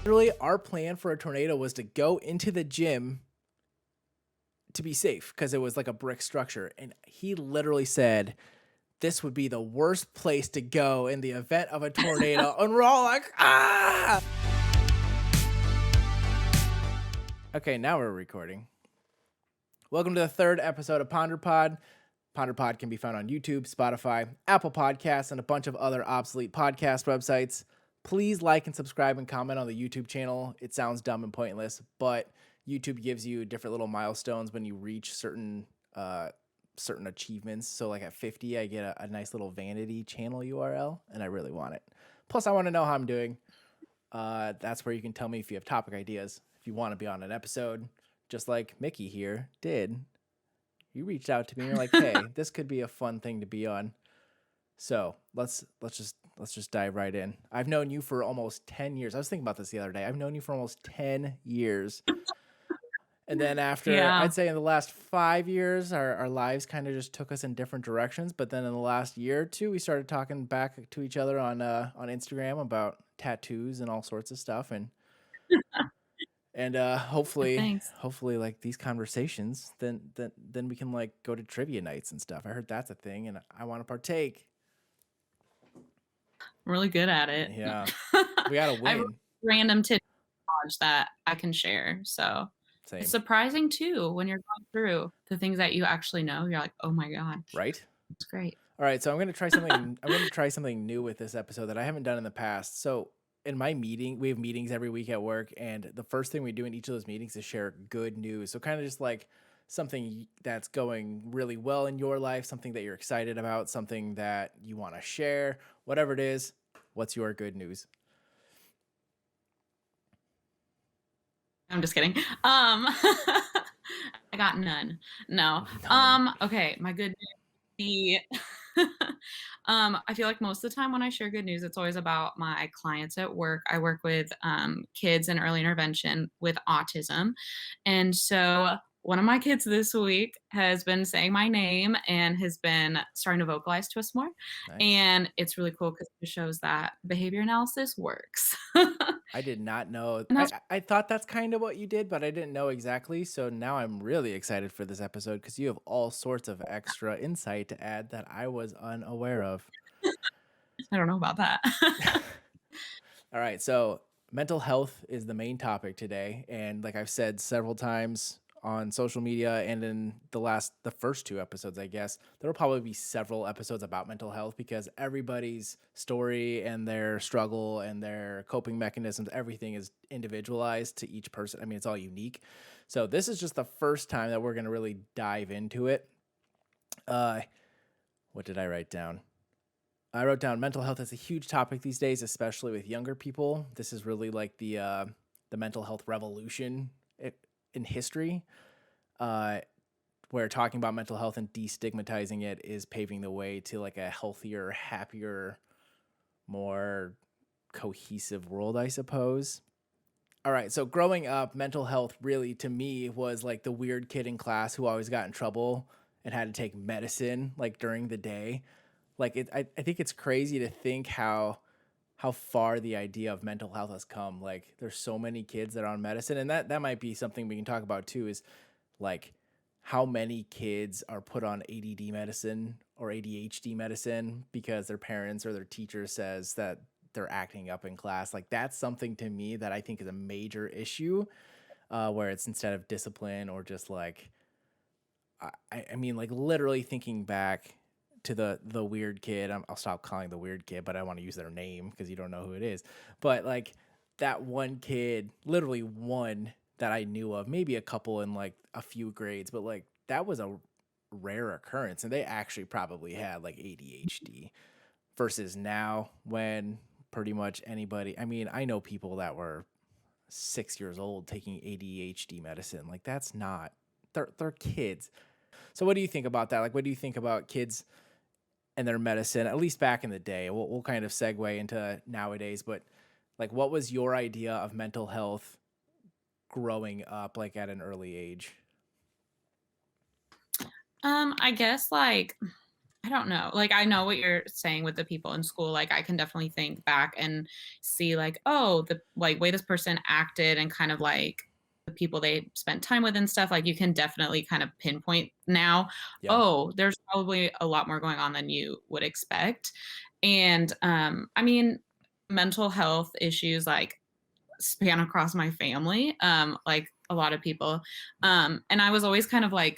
Literally, our plan for a tornado was to go into the gym to be safe because it was like a brick structure. And he literally said, this would be the worst place to go in the event of a tornado. And we're all like, ah! Okay, now we're recording. Welcome to the third episode of Ponder Pod. Ponder Pod can be found on YouTube, Spotify, Apple Podcasts, and a bunch of other obsolete podcast websites. Please like and subscribe and comment on the YouTube channel. It sounds dumb and pointless, but YouTube gives you different little milestones when you reach certain achievements. So like at 50, I get a nice little vanity channel URL, and I really want it. Plus, I want to know how I'm doing. That's where you can tell me if you have topic ideas, if you want to be on an episode, just like Mickey here did. You reached out to me and you're like, hey, this could be a fun thing to be on. So let's just dive right in. I've known you for almost 10 years. I was thinking about this the other day. I've known you for almost 10 years. And then after, I'd say in the last 5 years, our lives kind of just took us in different directions. But then in the last year or two, we started talking back to each other on Instagram about tattoos and all sorts of stuff. And hopefully like these conversations, then we can like go to trivia nights and stuff. I heard that's a thing, and I want to partake. I'm really good at it. Yeah, we gotta win. I have random tips that I can share. So Same. It's surprising too when you're going through the things that you actually know. You're like, oh my god, right? It's great. All right, so I'm gonna try something. I'm gonna try something new with this episode that I haven't done in the past. So in my meeting, we have meetings every week at work, and the first thing we do in each of those meetings is share good news. So kind of just like something that's going really well in your life, something that you're excited about, something that you want to share, whatever it is. What's your good news? I'm just kidding. I got none. No. Okay, my good news. I feel like most of the time when I share good news, it's always about my clients at work. I work with kids in early intervention with autism. And so one of my kids this week has been saying my name and has been starting to vocalize to us more. Nice. And it's really cool because it shows that behavior analysis works. I did not know. I thought that's kind of what you did, but I didn't know exactly. So now I'm really excited for this episode because you have all sorts of extra insight to add that I was unaware of. I don't know about that. All right. So mental health is the main topic today. And like I've said several times on social media and in the first two episodes, I guess, there will probably be several episodes about mental health because everybody's story and their struggle and their coping mechanisms, everything is individualized to each person. I mean, it's all unique. So this is just the first time that we're going to really dive into it. What did I write down? I wrote down mental health is a huge topic these days, especially with younger people. This is really like the mental health revolution in history, where talking about mental health and destigmatizing it is paving the way to like a healthier, happier, more cohesive world, I suppose. All right, so growing up, mental health really to me was like the weird kid in class who always got in trouble and had to take medicine like during the day. Like I think it's crazy to think how far the idea of mental health has come. Like there's so many kids that are on medicine, and that might be something we can talk about too, is like how many kids are put on ADD medicine or ADHD medicine because their parents or their teacher says that they're acting up in class. Like that's something to me that I think is a major issue, where it's instead of discipline or just like, I mean, like literally thinking back to the weird kid. I'll stop calling the weird kid, but I want to use their name because you don't know who it is. But like that one kid, literally one that I knew of, maybe a couple in like a few grades, but like that was a rare occurrence, and they actually probably had like ADHD. Versus now, when pretty much anybody, I mean, I know people that were 6 years old taking ADHD medicine. Like that's not, they're kids. So what do you think about that? Like, what do you think about kids and their medicine, at least back in the day? We'll kind of segue into nowadays, but like, what was your idea of mental health growing up, like at an early age? I guess like I don't know. Like, I know what you're saying with the people in school. Like, I can definitely think back and see, like, oh, the like way this person acted and kind of like the people they spent time with and stuff. Like, you can definitely kind of pinpoint now, Yeah. oh, there's probably a lot more going on than you would expect. And I mean, mental health issues like span across my family, like a lot of people. And I was always kind of like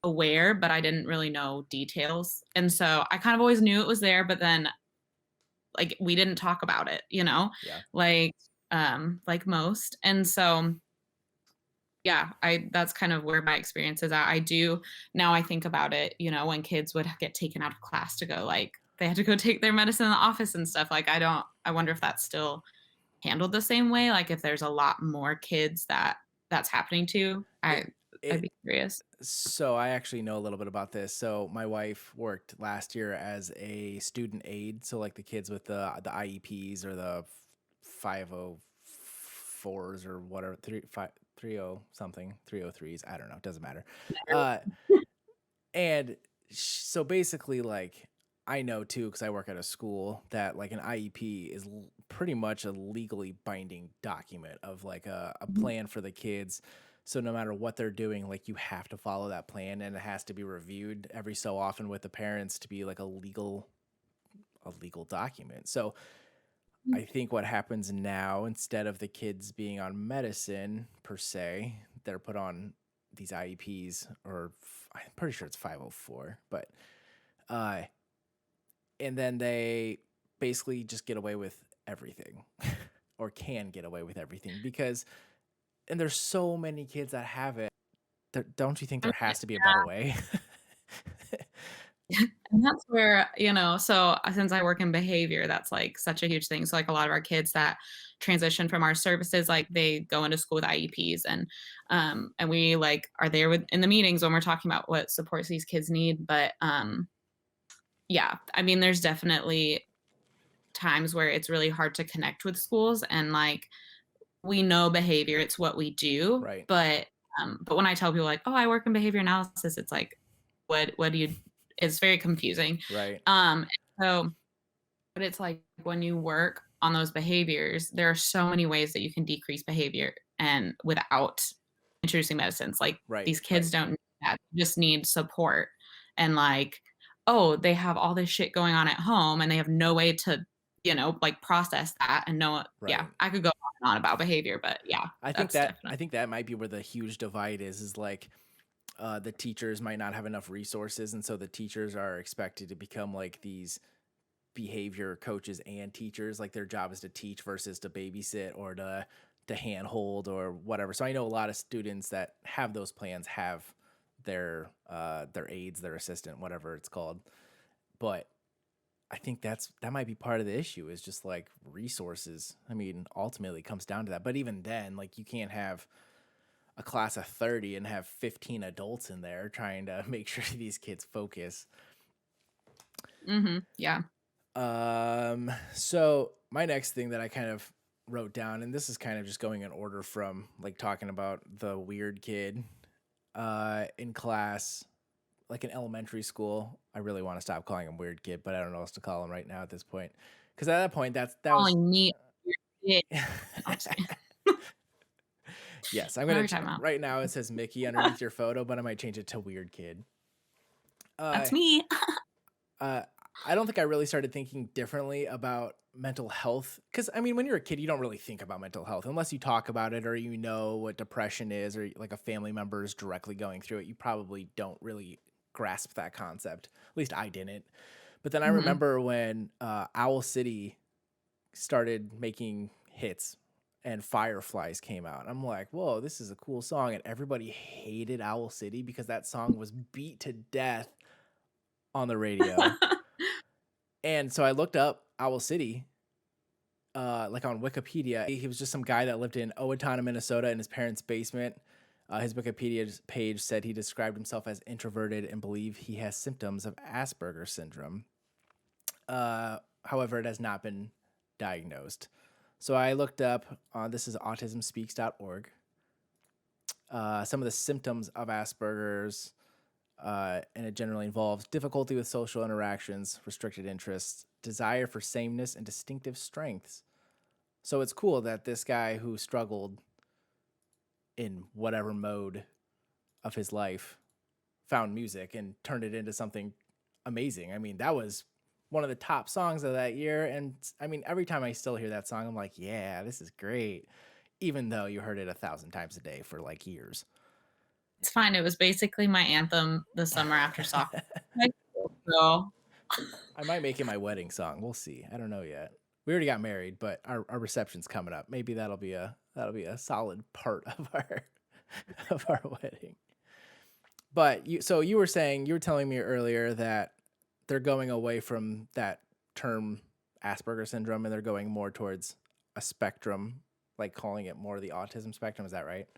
aware, but I didn't really know details. And so I kind of always knew it was there, but then like we didn't talk about it, you know, Yeah. like most. And so yeah, I that's kind of where my experience is at. I do now I think about it, you know, when kids would get taken out of class to go like they had to go take their medicine in the office and stuff. Like I wonder if that's still handled the same way. Like if there's a lot more kids that's happening to. It I'd it be curious. So I actually know a little bit about this. So my wife worked last year as a student aide, so like the kids with the IEPs or the 504s or whatever, 30 something, 303s, I don't know, it doesn't matter. Uh and so basically like I know too cuz I work at a school that like an IEP is pretty much a legally binding document of like a plan for the kids. So no matter what they're doing, like you have to follow that plan and it has to be reviewed every so often with the parents to be like a legal document. So I think what happens now, instead of the kids being on medicine per se, they're put on these IEPs, or I'm pretty sure it's 504, but uh, and then they basically just get away with everything, or can get away with everything because, and there's so many kids that have it. Don't you think there has to be a better way? And that's where, you know, so since I work in behavior, that's like such a huge thing. So like a lot of our kids that transition from our services, like they go into school with IEPs and we like are there with in the meetings when we're talking about what supports these kids need. But yeah, I mean there's definitely times where it's really hard to connect with schools and like we know behavior, it's what we do, Right, but when I tell people like, "Oh, I work in behavior analysis," it's like, what do you it's very confusing. right, Um, so but it's like when you work on those behaviors, there are so many ways that you can decrease behavior and without introducing medicines. Like right, these right. kids don't need that. They just need support and like, oh, they have all this shit going on at home and they have no way to, you know, like process that and know yeah, Right. I could go on and on about behavior, but yeah, I think that's that definitely I think that might be where the huge divide is like the teachers might not have enough resources, and so the teachers are expected to become like these behavior coaches and teachers. Like their job is to teach versus to babysit or to handhold or whatever. So I know a lot of students that have those plans have their aides, their assistant, whatever it's called. But I think that might be part of the issue is just like resources. I mean, ultimately it comes down to that. But even then, like you can't have a class of 30 and have 15 adults in there trying to make sure these kids focus. yeah. So my next thing that I kind of wrote down, and this is kind of just going in order from like talking about the weird kid in class, like in elementary school. I really want to stop calling him weird kid, but I don't know what else to call him right now at this point. Because at that point, that was Calling me yeah. I'm just kidding. yes. I'm What are gonna we talking about? right now it says Mickey underneath your photo, but I might change it to weird kid. Uh, That's me. uh, I don't think I really started thinking differently about mental health because I mean, when you're a kid, you don't really think about mental health unless you talk about it or you know what depression is or like a family member is directly going through it. You probably don't really grasp that concept. At least I didn't. But then I Mhm. remember when Owl City started making hits and Fireflies came out. I'm like, whoa, this is a cool song. And everybody hated Owl City because that song was beat to death on the radio. And so I looked up Owl City, like on Wikipedia. He was just some guy that lived in Owatonna, Minnesota, in his parents' basement. His Wikipedia page said he described himself as introverted and believed he has symptoms of Asperger syndrome. However, it has not been diagnosed. So I looked up, this is autismspeaks.org, some of the symptoms of Asperger's. and it generally involves difficulty with social interactions, restricted interests, desire for sameness, and distinctive strengths. So it's cool that this guy who struggled in whatever mode of his life found music and turned it into something amazing. I mean, that was one of the top songs of that year. And I mean, every time I still hear that song, I'm like, yeah, this is great. Even though you heard it 1,000 times a day for like years. It's fine. It was basically my anthem the summer after sophomore high school. So I might make it my wedding song. We'll see. I don't know yet. We already got married, but our reception's coming up. Maybe that'll be a solid part of our wedding. But you were telling me earlier that they're going away from that term Asperger syndrome and they're going more towards a spectrum, like calling it more the autism spectrum. Is that right?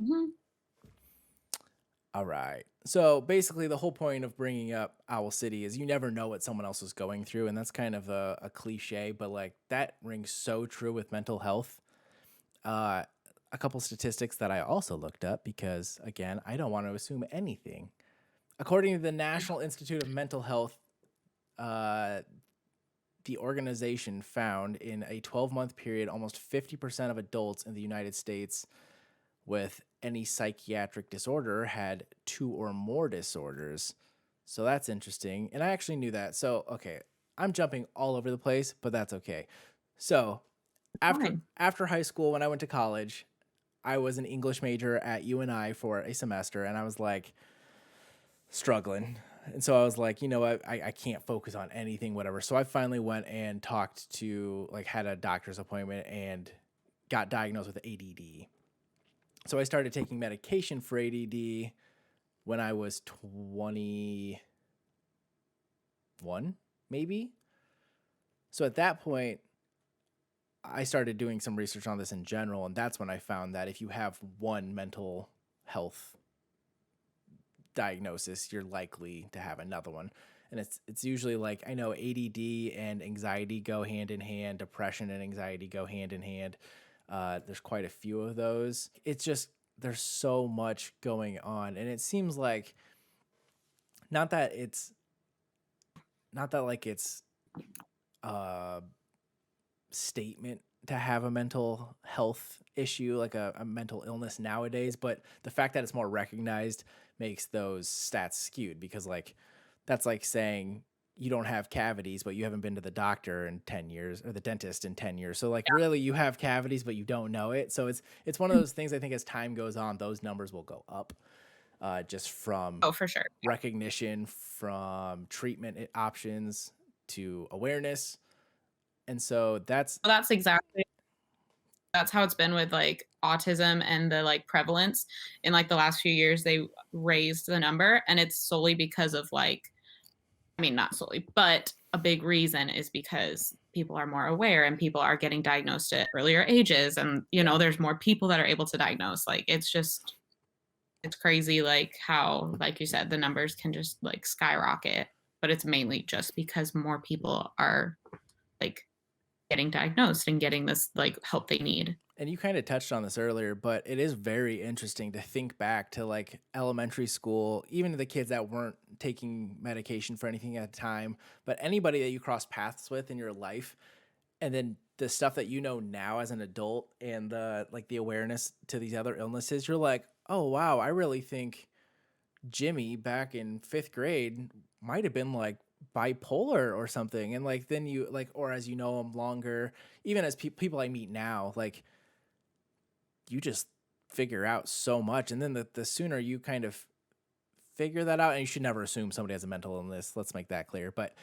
mhm. All right. So basically, the whole point of bringing up Owl City is you never know what someone else is going through. And that's kind of a cliche, but like that rings so true with mental health. A couple statistics that I also looked up because, again, I don't want to assume anything. According to the National Institute of Mental Health, the organization found in a 12-month period, almost 50% of adults in the United States with any psychiatric disorder had 2 or more disorders. So that's interesting. And I actually knew that. So, okay, I'm jumping all over the place, but that's okay. So, Fine. after high school, when I went to college, I was an English major at UNI for a semester, and I was like struggling. And so I was like, you know what, I can't focus on anything, whatever. So I finally went and talked to, like, had a doctor's appointment and got diagnosed with ADD. So I started taking medication for ADD when I was 21, maybe. So at that point, I started doing some research on this in general, and that's when I found that if you have one mental health diagnosis, you're likely to have another one. And it's usually like, I know ADD and anxiety go hand in hand, depression and anxiety go hand in hand. There's quite a few of those. It's just there's so much going on, and it seems like not that like it's a statement to have a mental health issue, like a mental illness nowadays, but the fact that it's more recognized makes those stats skewed because, like, that's like saying you don't have cavities, but you haven't been to the doctor in 10 years or the dentist in 10 years. So, like, really, you have cavities, but you don't know it. So it's one of those things. I think as time goes on, those numbers will go up, just from Oh, for sure. recognition, from treatment options to awareness. And so that's Well, that's how it's been with like autism and the like prevalence in like the last few years. They raised the number, and it's solely because of like, I mean, not solely, but a big reason is because people are more aware and people are getting diagnosed at earlier ages, and there's more people that are able to diagnose. Like it's crazy, like how, like you said, the numbers can just like skyrocket, but it's mainly just because more people are like getting diagnosed and getting this like help they need. And you kind of touched on this earlier, but it is very interesting to think back to like elementary school, even to the kids that weren't taking medication for anything at the time, but anybody that you cross paths with in your life, and then the stuff that you know now as an adult and the awareness to these other illnesses, you're like, oh wow, I really think Jimmy back in 5th grade might have been like bipolar or something. And like then you like, or as you know him longer, even as people I meet now, like you just figure out so much. And then the sooner you kind of figure that out, and you should never assume somebody has a mental illness, let's make that clear, but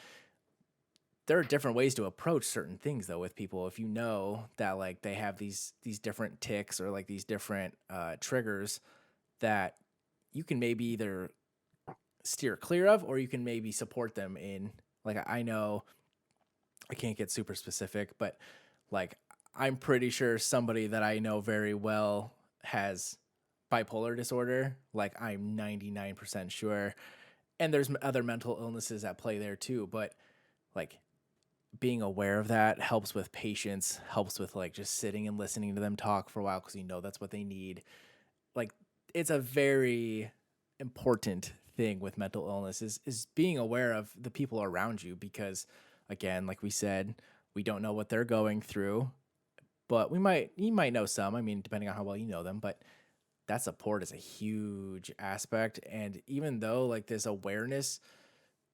there are different ways to approach certain things though with people. If you know that like they have these different tics or like these different triggers that you can maybe either steer clear of, or you can maybe support them in, like, I know I can't get super specific, but like I'm pretty sure somebody that I know very well has bipolar disorder. Like I'm 99% sure. And there's other mental illnesses at play there too. But like being aware of that helps with patience, helps with like just sitting and listening to them talk for a while because you know that's what they need. Like it's a very important thing with mental illness is being aware of the people around you, because again, like we said, we don't know what they're going through, but you might know some. I mean, depending on how well you know them, but that support is a huge aspect. And even though like this awareness,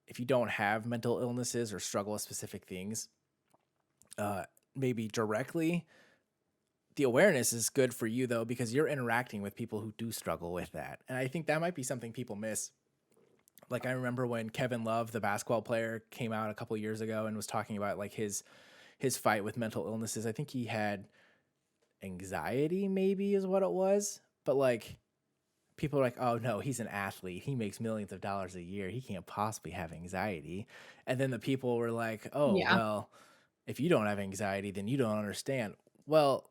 if you don't have mental illnesses or struggle with specific things, maybe directly, the awareness is good for you though, because you're interacting with people who do struggle with that. And I think that might be something people miss. Like I remember when Kevin Love, the basketball player, came out a couple years ago and was talking about like his fight with mental illnesses. I think he had anxiety, maybe is what it was. But like people are like, oh no, he's an athlete. He makes millions of dollars a year. He can't possibly have anxiety. And then the people were like, oh, Yeah. well, if you don't have anxiety, then you don't understand. Well,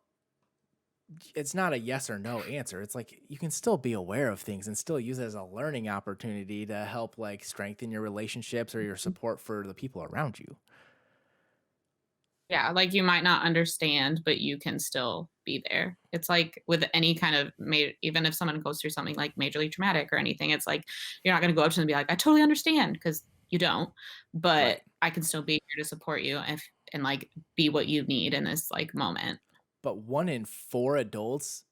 it's not a yes or no answer. It's like you can still be aware of things and still use it as a learning opportunity to help like strengthen your relationships or your support for the people around you. Yeah, like, you might not understand, but you can still be there. It's like with any kind of even if someone goes through something, like, majorly traumatic or anything, it's like, you're not gonna go up to them and be like, "I totally understand," because you don't, Right. but I can still be here to support you and, like, be what you need in this, like, moment. But 1 in 4 adults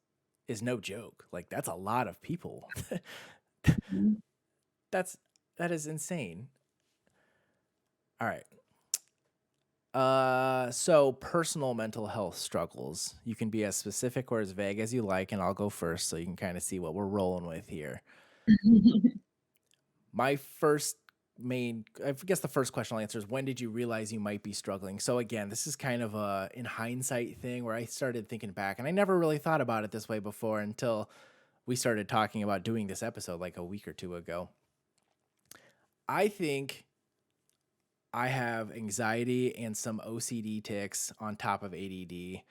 is no joke. Like that's a lot of people. Mhm. that's that is insane. All right. So personal mental health struggles. You can be as specific or as vague as you like, and I'll go first so you can kind of see what we're rolling with here. My first I guess the first question I'll answer is, when did you realize you might be struggling? So again, this is kind of a in hindsight thing where I started thinking back, and I never really thought about it this way before until we started talking about doing this episode like a week or two ago. I think I have anxiety and some OCD tics on top of ADD.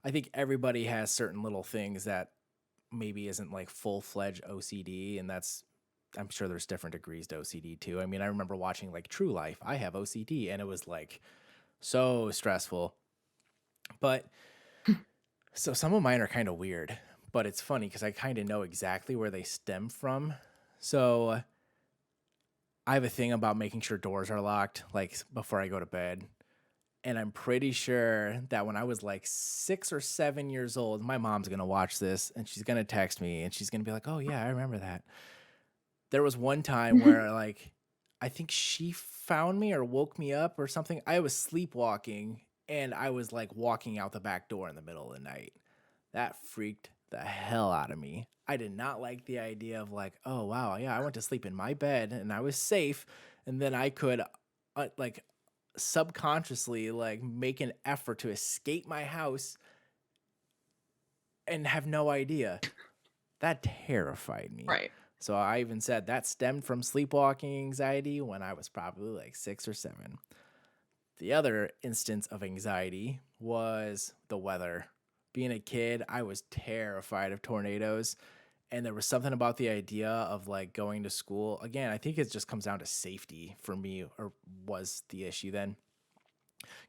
I think everybody has certain little things that maybe isn't like full-fledged OCD, and I'm sure there's different degrees to OCD too. I mean, I remember watching like True Life. I have OCD and it was like so stressful. But so some of mine are kind of weird, but it's funny because I kind of know exactly where they stem from. So I have a thing about making sure doors are locked, like before I go to bed. And I'm pretty sure that when I was like 6 or 7 years old, my mom's going to watch this and she's going to text me and she's going to be like, oh, yeah, I remember that. There was one time where like I think she found me or woke me up or something. I was sleepwalking and I was like walking out the back door in the middle of the night. That freaked the hell out of me. I did not like the idea of like, oh wow, yeah, I went to sleep in my bed and I was safe, and then I could like subconsciously like make an effort to escape my house and have no idea. That terrified me. Right. So I even said that stemmed from sleepwalking anxiety when I was probably like 6 or 7. The other instance of anxiety was the weather. Being a kid, I was terrified of tornadoes. And there was something about the idea of like going to school. Again, I think it just comes down to safety for me, or was the issue then.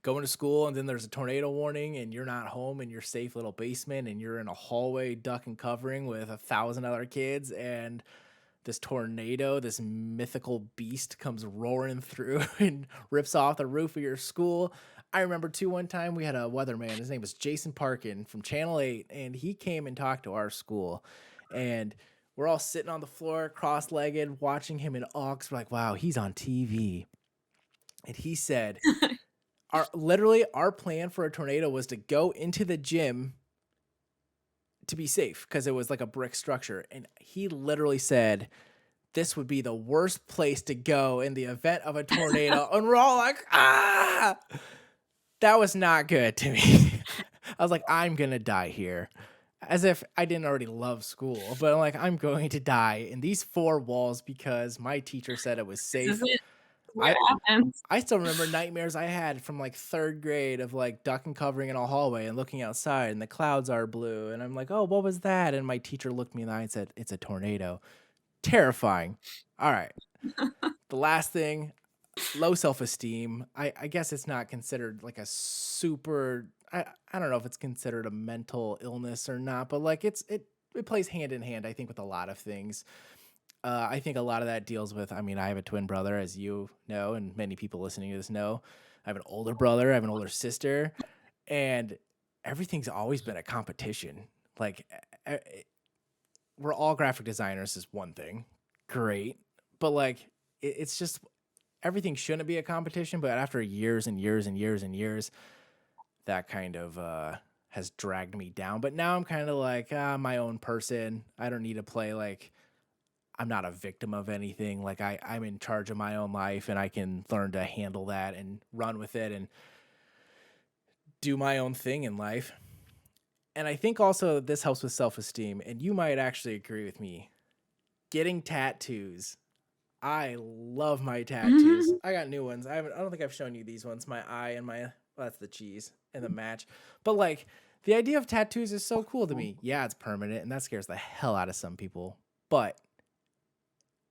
Going to school and then there's a tornado warning and you're not home in your safe little basement and you're in a hallway duck and covering with 1,000 other kids, and this tornado, this mythical beast comes roaring through and rips off the roof of your school. I remember too, one time we had a weatherman. His name was Jason Parkin from Channel 8, and he came and talked to our school. And we're all sitting on the floor, cross-legged, watching him in awe. We're like, wow, he's on TV. And he said, our plan for a tornado was to go into the gym to be safe because it was like a brick structure. And he literally said, this would be the worst place to go in the event of a tornado. And we're all like, ah, that was not good to me. I was like, I'm going to die here. As if I didn't already love school, but I'm like, I'm going to die in these four walls because my teacher said it was This safe. is where I it happens. I still remember nightmares I had from like third grade of like duck and covering in a hallway and looking outside and the clouds are blue. And I'm like, oh, what was that? And my teacher looked me in the eye and said, it's a tornado. Terrifying. All right. The last thing, low self-esteem. I guess it's not considered like a super, I don't know if it's considered a mental illness or not, but like it plays hand in hand, I think, with a lot of things. I think a lot of that deals with, I mean, I have a twin brother, as you know, and many people listening to this know. I have an older brother, I have an older sister, and everything's always been a competition. Like, we're all graphic designers, is one thing. Great. But, like, it's just everything shouldn't be a competition. But after years and years and years and years, that kind of has dragged me down. But now I'm kind of like, my own person. I don't need to play like I'm not a victim of anything. Like I'm in charge of my own life and I can learn to handle that and run with it and do my own thing in life. And I think also this helps with self-esteem. And you might actually agree with me. Getting tattoos. I love my tattoos. I got new ones. I don't think I've shown you these ones. My eye and my, well, that's the cheese and the match. But like the idea of tattoos is so cool to me. Yeah, it's permanent and that scares the hell out of some people. But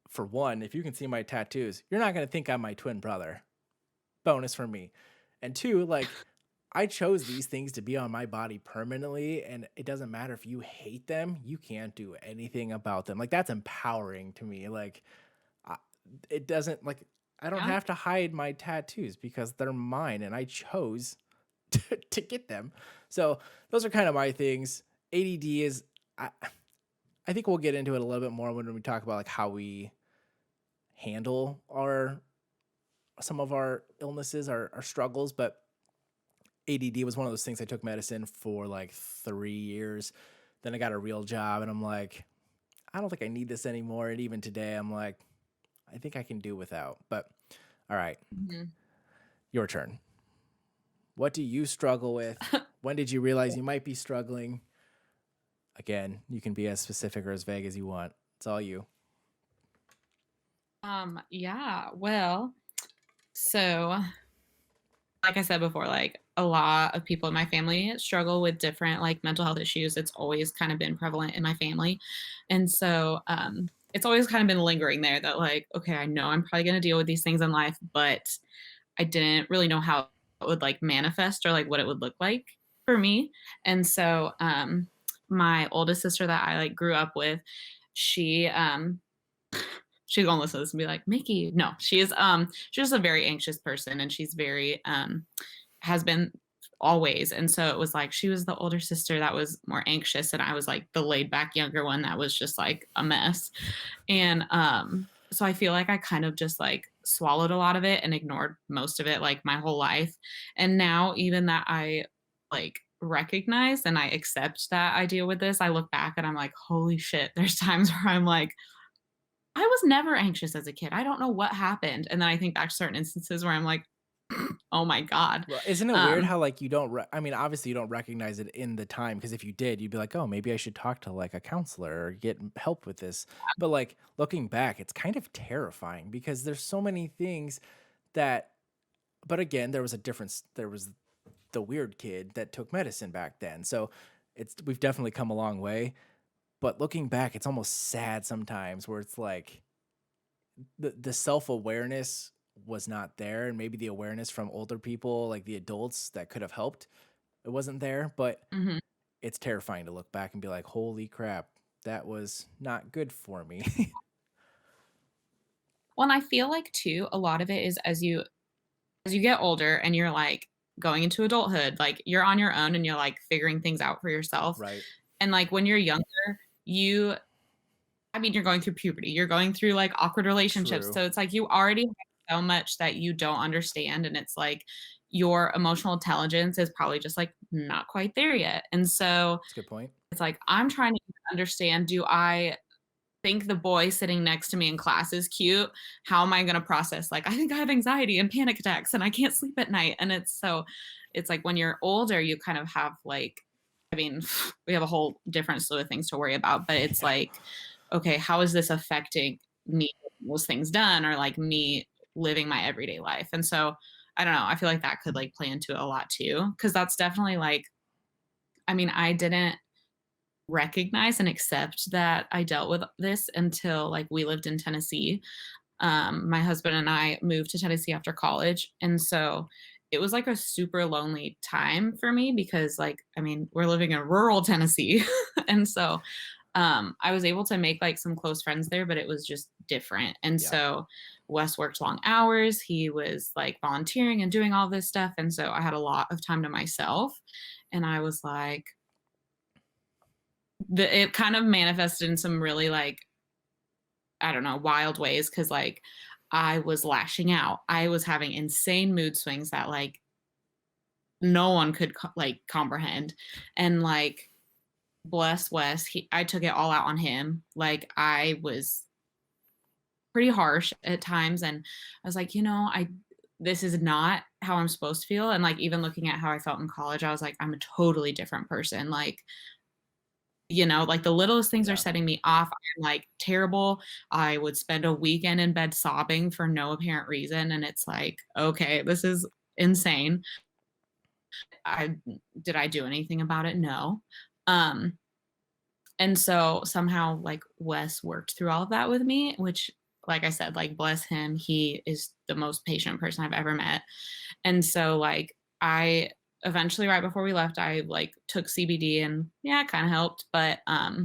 for one, if you can see my tattoos, you're not going to think I'm my twin brother. Bonus for me. And two, like, I chose these things to be on my body permanently, and it doesn't matter if you hate them, you can't do anything about them. Like, that's empowering to me. Like, it doesn't, like, I don't Yeah. have to hide my tattoos because they're mine, and I chose to get them. So, those are kind of my things. ADD is, I think we'll get into it a little bit more when we talk about like how we handle some of our illnesses, our struggles. But ADD was one of those things. I took medicine for like 3 years. Then I got a real job and I'm like, I don't think I need this anymore. And even today I'm like, I think I can do without. But all right, your turn. What do you struggle with? When did you realize you might be struggling? Again, you can be as specific or as vague as you want. It's all you. Yeah, well, so like I said before, like a lot of people in my family struggle with different like mental health issues. It's always kind of been prevalent in my family. And so it's always kind of been lingering there that like, okay, I know I'm probably going to deal with these things in life, but I didn't really know how it would like manifest or like what it would look like for me. And so my oldest sister that I like grew up with, she she's gonna listen to this and be like, Mickey. No, she's just a very anxious person and she's very has been always. And so it was like she was the older sister that was more anxious and I was like the laid back younger one that was just like a mess. And so I feel like I kind of just like swallowed a lot of it and ignored most of it like my whole life. And now even that I like recognize and I accept that I deal with this, I look back and I'm like, holy shit, there's times where I'm like, I was never anxious as a kid. I don't know what happened. And then I think back to certain instances where I'm like, oh my God. Well, isn't it weird how like you don't? I mean, obviously you don't recognize it in the time because if you did, you'd be like, "Oh, maybe I should talk to like a counselor or get help with this." But like looking back, it's kind of terrifying because there's so many things that. But again, there was a difference. There was the weird kid that took medicine back then, so we've definitely come a long way. But looking back, it's almost sad sometimes where it's like the self-awareness was not there and maybe the awareness from older people like the adults that could have helped, it wasn't there. But Mhm. it's terrifying to look back and be like, holy crap, that was not good for me. Well, and I feel like too, a lot of it is as you get older and you're like going into adulthood, like you're on your own and you're like figuring things out for yourself. Right. And like when you're younger, you I mean, you're going through puberty, you're going through like awkward relationships. True. So it's like you already have so much that you don't understand. And it's like your emotional intelligence is probably just like not quite there yet. And so That's a good point. it's like I'm trying to understand, do I think the boy sitting next to me in class is cute? How am I going to process? Like, I think I have anxiety and panic attacks and I can't sleep at night. And it's like when you're older, you kind of have like, I mean, we have a whole different slew of things to worry about, but it's Yeah. like, okay, how is this affecting me getting those things done or like me living my everyday life? And so I don't know. I feel like that could like play into it a lot too. Cause that's definitely like, I mean, I didn't recognize and accept that I dealt with this until like we lived in Tennessee. My husband and I moved to Tennessee after college. And so it was like a super lonely time for me because like, I mean, we're living in rural Tennessee. And so I was able to make like some close friends there, but it was just different. And Yeah. so Wes worked long hours. He was like volunteering and doing all this stuff. And so I had a lot of time to myself. And I was like, it kind of manifested in some really like, I don't know, wild ways. Cause like I was lashing out. I was having insane mood swings that like no one could like comprehend. And like, bless Wes, I took it all out on him. Like I was pretty harsh at times, and I was like, this is not how I'm supposed to feel. And like even looking at how I felt in college, I was like, I'm a totally different person. Like, like the littlest things are Yeah. setting me off. I'm like terrible. I would spend a weekend in bed sobbing for no apparent reason. And it's like, okay, this is insane. Did I do anything about it? No. Um, And so somehow like Wes worked through all of that with me, which like I said, like bless him, he is the most patient person I've ever met. And so like I eventually right before we left, I like took CBD and yeah, it kind of helped, but I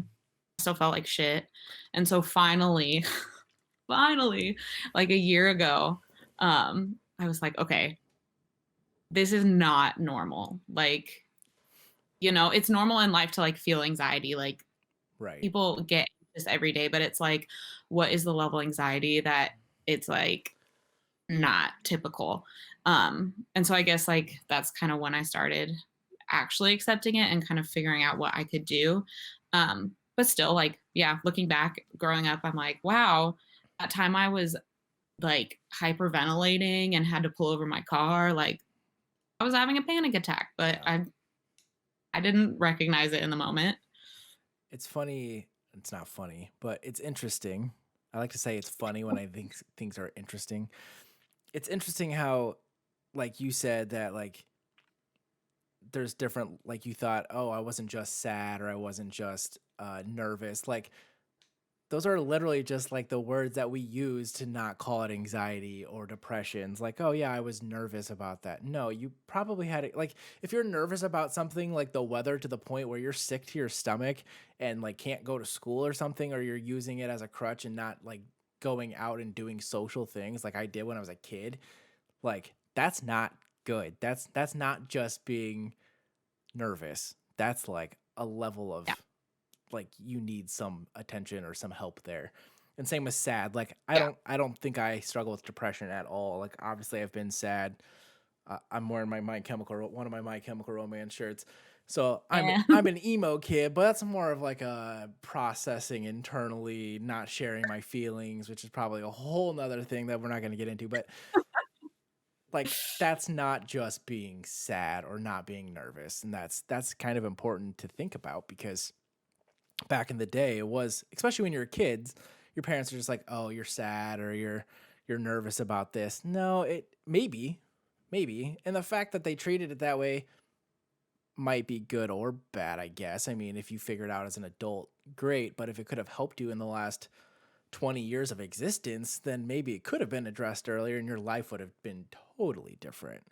still felt like shit. And so finally, finally, like a year ago, I was like, okay, this is not normal. Like, it's normal in life to like feel anxiety. Like Right. people get this every day, but it's like, what is the level of anxiety that it's like not typical? And so I guess like that's kind of when I started actually accepting it and kind of figuring out what I could do. But still, like, yeah, looking back, growing up, I'm like, wow, that time I was like hyperventilating and had to pull over my car, like I was having a panic attack, but Yeah. I didn't recognize it in the moment. It's funny. It's not funny, but it's interesting. I like to say it's funny when I think things are interesting. It's interesting how, like you said, that like there's different, like you thought, oh, I wasn't just sad or I wasn't just nervous. Like those are literally just like the words that we use to not call it anxiety or depressions. Like, oh yeah, I was nervous about that. No, you probably had it. Like, if you're nervous about something like the weather to the point where you're sick to your stomach and like can't go to school or something, or you're using it as a crutch and not like going out and doing social things like I did when I was a kid, like that's not good. That's not just being nervous. That's like a level of Yeah. like you need some attention or some help there. And same with sad. Like Yeah. I don't think I struggle with depression at all. Like obviously I've been sad. I'm wearing one of my My Chemical Romance shirts. So Yeah. I'm an emo kid, but that's more of like a processing internally, not sharing my feelings, which is probably a whole nother thing that we're not going to get into. But like that's not just being sad or not being nervous, and that's kind of important to think about because back in the day it was, especially when you're kids, your parents are just like, oh, you're sad or you're nervous about this. No, it maybe, and the fact that they treated it that way might be good or bad, I guess. I mean, if you figure it out as an adult, great, but if it could have helped you in the last 20 years of existence, then maybe it could have been addressed earlier and your life would have been totally different.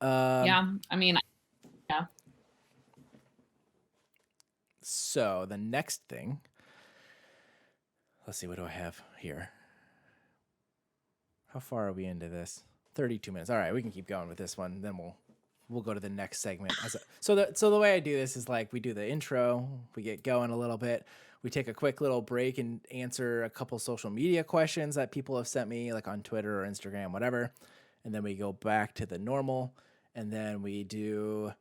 um Yeah. I mean, yeah. so the next thing, let's see, what do I have here? How far are we into this? 32 minutes. All right, we can keep going with this one. Then we'll go to the next segment. So the way I do this is like we do the intro, we get going a little bit, we take a quick little break and answer a couple social media questions that people have sent me, like on Twitter or Instagram, whatever, and then we go back to the normal, and then we do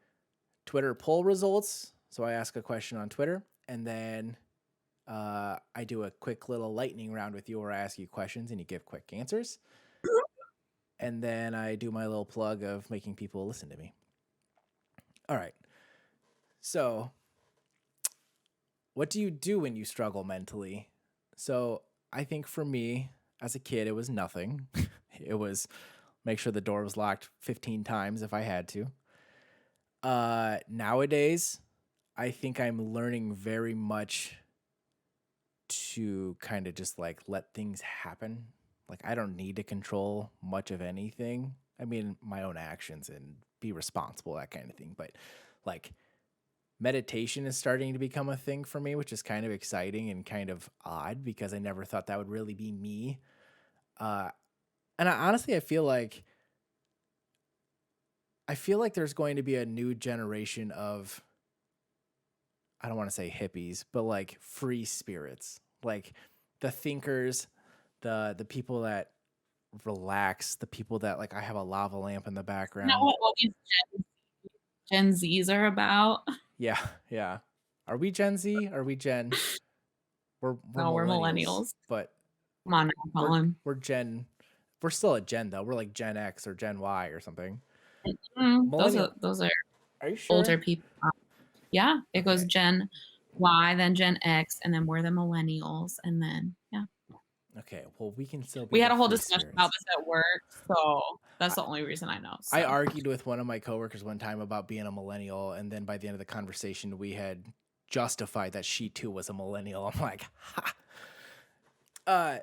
Twitter poll results. So I ask a question on Twitter, and then I do a quick little lightning round with you where I ask you questions and you give quick answers. And then I do my little plug of making people listen to me. All right. So, what do you do when you struggle mentally? So, I think for me, as a kid, it was nothing. It was make sure the door was locked 15 times if I had to. Nowadays, I think I'm learning very much to kind of just like let things happen. Like I don't need to control much of anything. I mean, my own actions and be responsible, that kind of thing. But like meditation is starting to become a thing for me, which is kind of exciting and kind of odd because I never thought that would really be me. Uh, and honestly, I feel like there's going to be a new generation of, I don't want to say hippies, but like free spirits, like the thinkers, the people that relax, the people that like I have a lava lamp in the Isn't that background. what all these Gen Zs are about? Yeah, yeah. Are we Gen Z? Are we Gen? We're No, we're millennials, millennials. but Come on now, we're Pollan. we're Gen. We're still a Gen though. We're like Gen X or Gen Y or something. Those Millennial. are Are you sure? older people. Yeah, it goes Okay. Gen Y, then Gen X, and then we're the millennials, and then yeah. Okay. Well, we can still be We the had a whole free discussion about spirits. this at work, so that's the only reason I know. I So argued with one of my coworkers one time about being a millennial, and then by the end of the conversation, we had justified that she too was a millennial. I'm like, ha. Uh,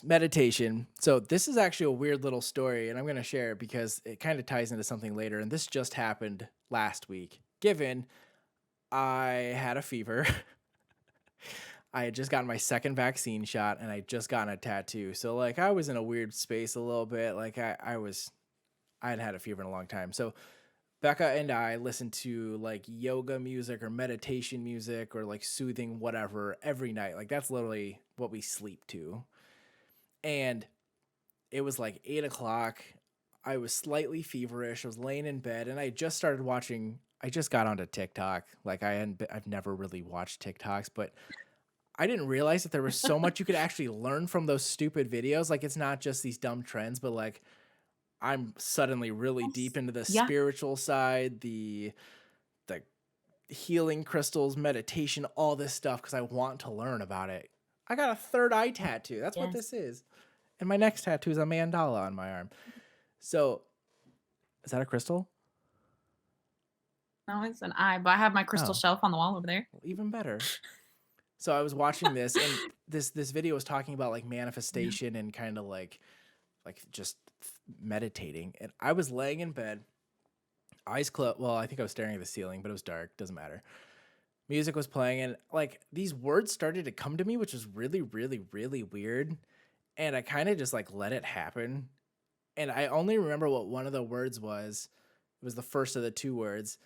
meditation. So this is actually a weird little story, and I'm going to share it because it kind of ties into something later. And this just happened last week. Given I had a fever, I had just gotten my second vaccine shot, and I just gotten a tattoo. So like I was in a weird space a little bit. Like I had had a fever in a long time. So Becca and I listen to like yoga music or meditation music or like soothing whatever every night. Like that's literally what we sleep to. And it was like 8 o'clock. I was slightly feverish. I was laying in bed and I just started watching. I just got onto TikTok. Like I've never really watched TikToks, but I didn't realize that there was so much you could actually learn from those stupid videos. Like it's not just these dumb trends, but like I'm suddenly really deep into the yeah, spiritual side, the healing crystals, meditation, all this stuff because I want to learn about it. I got a third eye tattoo. That's what yes. this is. And my next tattoo is a mandala on my arm. So, is that a crystal? No, it's an eye, but I have my crystal Oh, shelf on the wall over there. well, even better. So I was watching this, and this video was talking about like Yeah. manifestation and kind of like just meditating. And I was laying in bed, eyes closed. Well, I think I was staring at the ceiling, but it was dark. Doesn't matter. Music was playing, and like these words started to come to me, which was really, really, really weird. And I kind of just like let it happen. And I only remember what one of the words was. It was the first of the two words.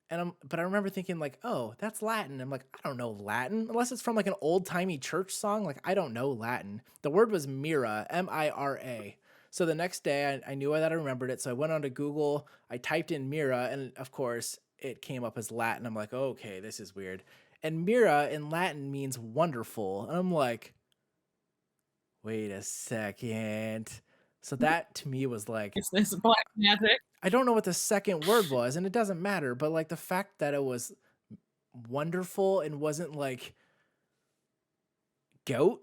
But I remember thinking like, oh, that's Latin. I'm like, I don't know Latin unless it's from like an old timey church song. Like I don't know Latin. The word was Mira, Mira. So the next day I knew that I remembered it. So I went onto Google, I typed in Mira, and of course it came up as Latin. I'm like, okay, this is weird. And Mira in Latin means wonderful. And I'm like, wait a second. So that to me was like, It's this black magic. I don't know what the second word was, and it doesn't matter, but like the fact that it was wonderful and wasn't like goat,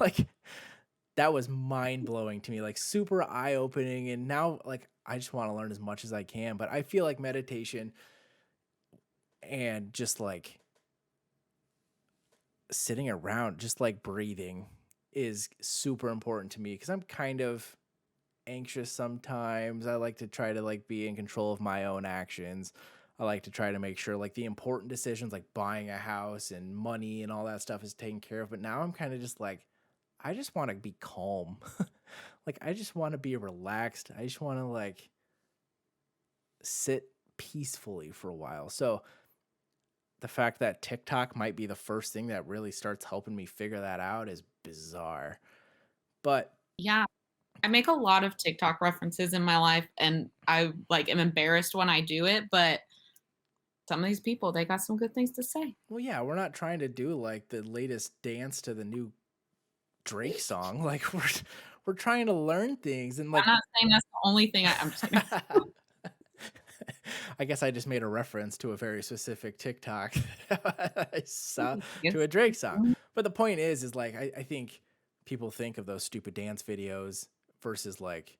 like that was mind blowing to me, like super eye opening. And now, like, I just want to learn as much as I can. But I feel like meditation and just like sitting around, just like breathing, is super important to me because I'm kind of anxious sometimes. I like to try to like be in control of my own actions. I like to try to make sure like the important decisions like buying a house and money and all that stuff is taken care of. But now I'm kind of just like I just want to be calm. Like I just want to be relaxed. I just want to like sit peacefully for a while. So the fact that TikTok might be the first thing that really starts helping me figure that out is bizarre. But Yeah. I make a lot of TikTok references in my life, and I like am embarrassed when I do it, but some of these people, they got some good things to say. well, yeah, we're not trying to do like the latest dance to the new Drake song. Like we're trying to learn things and I'm like not saying that's the only thing I'm just kidding. I guess I just made a reference to a very specific TikTok I saw Yes. to a Drake song. But the point is like I think people think of those stupid dance videos versus like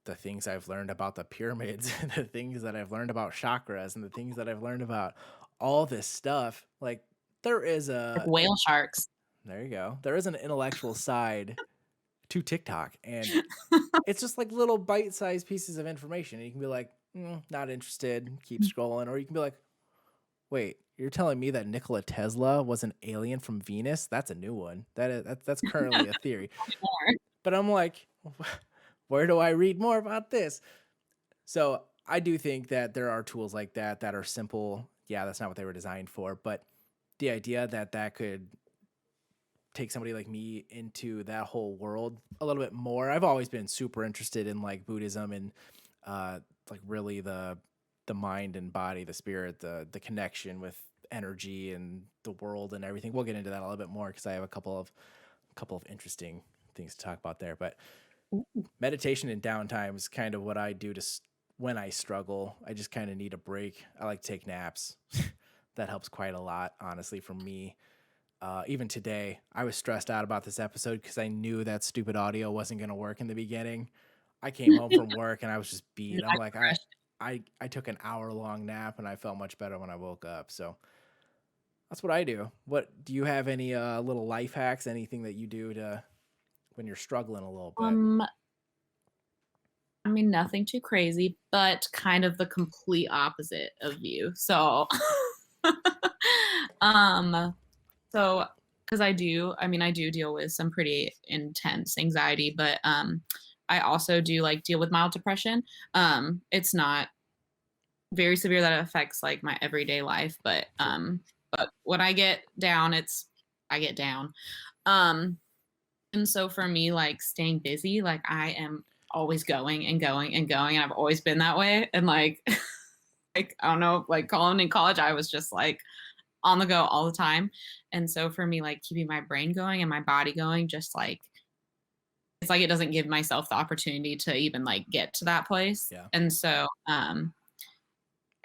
the things I've learned about the pyramids and the things that I've learned about chakras and the things that I've learned about all this stuff. Like there is Like a whale sharks. there you go. There is an intellectual side to TikTok, and it's just like little bite-sized pieces of information. And you can be like, not interested, keep scrolling, or you can be like, Wait, you're telling me that Nikola Tesla was an alien from Venus? That's a new one. That's currently a theory. But I'm like, where do I read more about this? So I do think that there are tools like that that are simple. Yeah, that's not what they were designed for, but the idea that that could take somebody like me into that whole world a little bit more. I've always been super interested in like Buddhism and uh like really the mind and body, the spirit, the connection with energy and the world and everything. We'll get into that a little bit more because I have a couple of interesting things to talk about there. But meditation and downtime is kind of what I do when I struggle. I just kind of need a break. I like to take naps. That helps quite a lot, honestly, for me. Even today, I was stressed out about this episode because I knew that stupid audio wasn't going to work in the beginning. I came home from work and I was just beat. I'm like, I took an hour-long nap and I felt much better when I woke up. So that's what I do. What do you have any little life hacks? Anything that you do to when you're struggling a little bit? Um, I mean, nothing too crazy, but kind of the complete opposite of you. So, um, so because I do deal with some pretty intense anxiety, but I also do like deal with mild depression. It's not very severe that it affects like my everyday life, but when I get down, I get down. Um, and so for me, like staying busy, like I am always going and going and going, and I've always been that way. And like, like I don't know, like Colin in college, I was just like on the go all the time. And so for me, like keeping my brain going and my body going, just like it's like it doesn't give myself the opportunity to even like get to that place. Yeah. And so,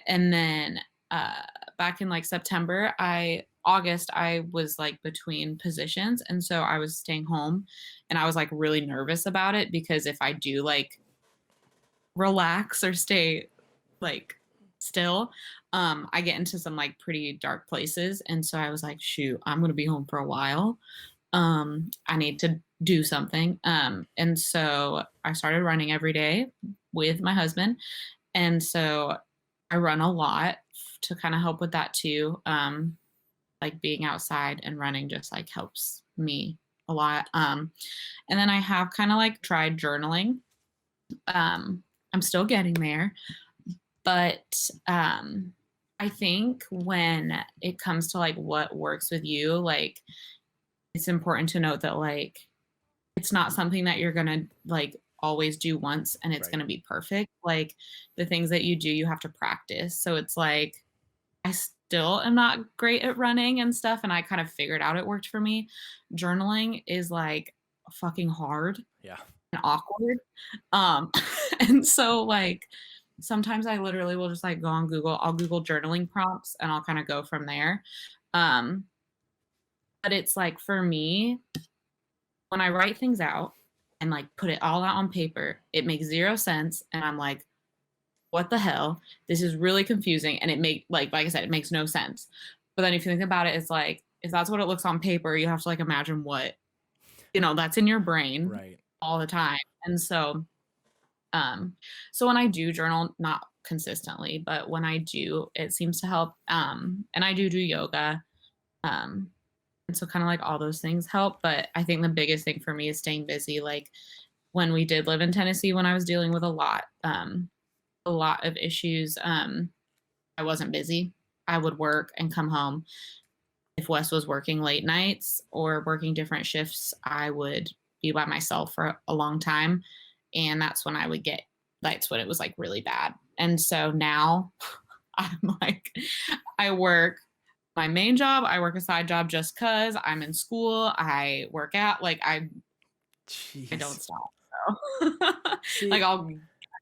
and then back in like August, I was like between positions. And so I was staying home and I was like really nervous about it because if I do like relax or stay like still, I get into some like pretty dark places. And so I was like, shoot, I'm going to be home for a while. I need to do something. And so I started running every day with my husband. And so I run a lot to kind of help with that too. Like being outside and running just like helps me a lot. And then I have kind of like tried journaling. I'm still getting there, but I think when it comes to like what works with you, like it's important to note that like it's not something that you're gonna like always do once and it's Right. gonna be perfect. Like the things that you do, you have to practice. So it's like I still am not great at running and stuff, and I kind of figured out it worked for me. Journaling is like fucking hard Yeah. and awkward. Um, and so like sometimes I literally will just like go on Google, I'll Google journaling prompts and I'll kind of go from there. Um, but it's like for me, when I write things out and like put it all out on paper, it makes zero sense. And I'm like, what the hell? This is really confusing. And it like I said, it makes no sense. But then if you think about it, it's like, if that's what it looks on paper, you have to like imagine what, that's in your brain Right. all the time. And so when I do journal, not consistently, but when I do, it seems to help. And I do yoga. Um, and so kind of like all those things help. But I think the biggest thing for me is staying busy. Like when we did live in Tennessee, when I was dealing with a lot of issues, I wasn't busy. I would work and come home. If Wes was working late nights or working different shifts, I would be by myself for a long time. And that's when that's when it was like really bad. And so now I'm like, I work my main job, I work a side job just because I'm in school, I work out, like I don't Jeez. stop. So like See, I'll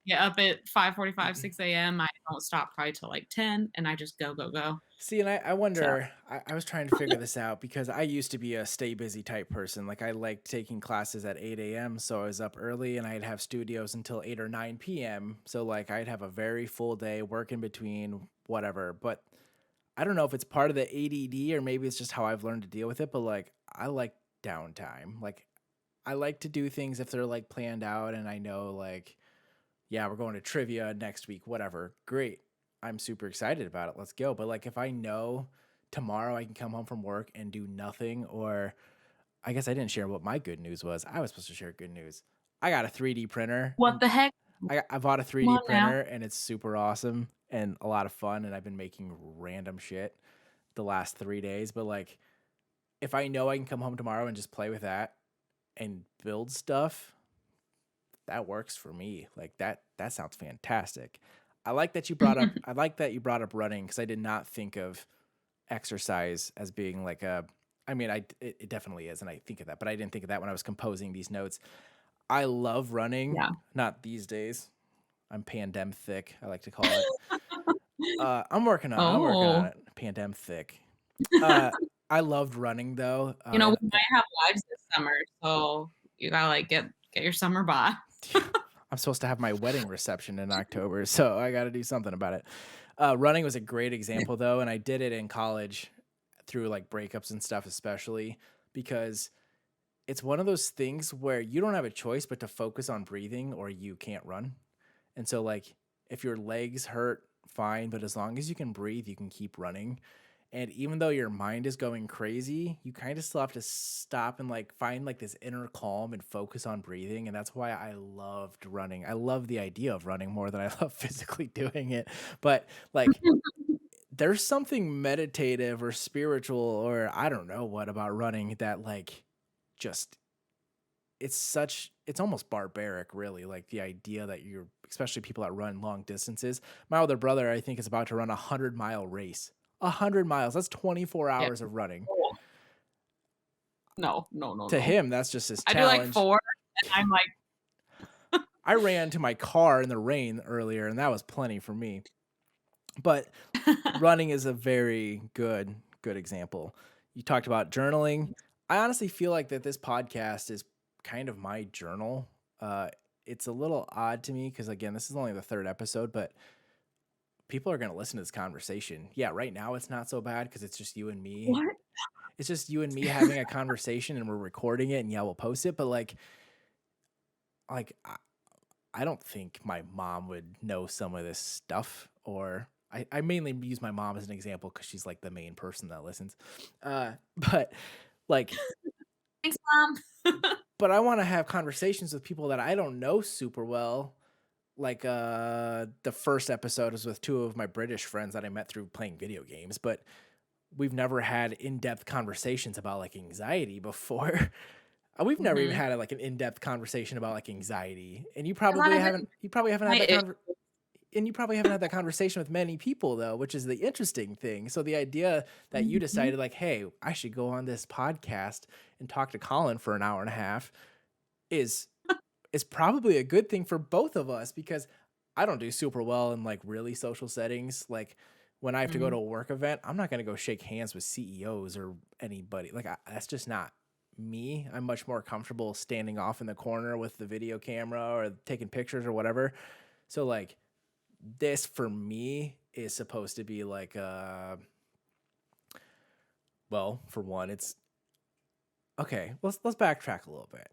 get up at 5:45, 6 a.m. I don't stop probably till like 10 and I just go, go, go. See, and I So wonder, I was trying to figure this out because I used to be a stay busy type person. Like I liked taking classes at 8 a.m. So I was up early and I'd have studios until 8 or 9 p.m. So like I'd have a very full day, work in between, whatever. But I don't know if it's part of the ADD or maybe it's just how I've learned to deal with it. But like I like downtime. Like I like to do things if they're like planned out and I know like, yeah, we're going to trivia next week, whatever. Great. I'm super excited about it. Let's go. But like if I know tomorrow I can come home from work and do nothing, or I guess I didn't share what my good news was. I was supposed to share good news. I got a 3D printer, What and the heck? I bought a Come 3D on now. printer, and it's super awesome and a lot of fun. And I've been making random shit the last 3 days. But like, if I know I can come home tomorrow and just play with that and build stuff, that works for me. Like that sounds fantastic. I like that you brought up. I like that you brought up running because I did not think of exercise as being like a. I mean, it definitely is, and I think of that, but I didn't think of that when I was composing these notes. I love running. Yeah. Not these days. I'm pandem thick. I like to call it. I'm working on it. I'm working on Oh, it. Pandem thick. I loved running though. we might have lives this summer, so you gotta like get your summer bod. I'm supposed to have my wedding reception in October, so I got to do something about it. Running was a great example though, and I did it in college through like breakups and stuff, especially because it's one of those things where you don't have a choice but to focus on breathing or you can't run. And so like if your legs hurt, fine, but as long as you can breathe, you can keep running. And even though your mind is going crazy, you kind of still have to stop and like find like this inner calm and focus on breathing. And that's why I loved running. I love the idea of running more than I love physically doing it. But like there's something meditative or spiritual or I don't know what about running that like just it's almost barbaric really, like the idea that you're, especially people that run long distances. My older brother I think is about to run 100-mile race. 100 miles, that's 24 Yeah. hours of running. No, no, no, To no. him that's just his I do like challenge. 4, and I'm like, I ran to my car in the rain earlier and that was plenty for me. But running is a very good example. You talked about journaling. I honestly feel like that this podcast is kind of my journal. It's a little odd to me because again, this is only the 3rd episode, but people are going to listen to this conversation. Yeah, right now it's not so bad because it's just you and me. what? It's just you and me having a conversation and we're recording it and yeah, we'll post it. But like I don't think my mom would know some of this stuff, or I mainly use my mom as an example because she's like the main person that listens. But like, Thanks, Mom. but I want to have conversations with people that I don't know super well. Like the first episode was with 2 of my British friends that I met through playing video games, but we've never had in-depth conversations about like anxiety before. We've never even had like an in-depth conversation about like anxiety, and you probably haven't. You probably haven't had that and you probably haven't had that conversation with many people though, which is the interesting thing. So the idea that you decided like, hey, I should go on this podcast and talk to Colin for an hour and a half is probably a good thing for both of us because I don't do super well in like really social settings. Like when I have to go to a work event, I'm not going to go shake hands with CEOs or anybody. Like that's just not me. I'm much more comfortable standing off in the corner with the video camera or taking pictures or whatever. So like this for me is supposed to be like well, for one, it's okay. Let's backtrack a little bit.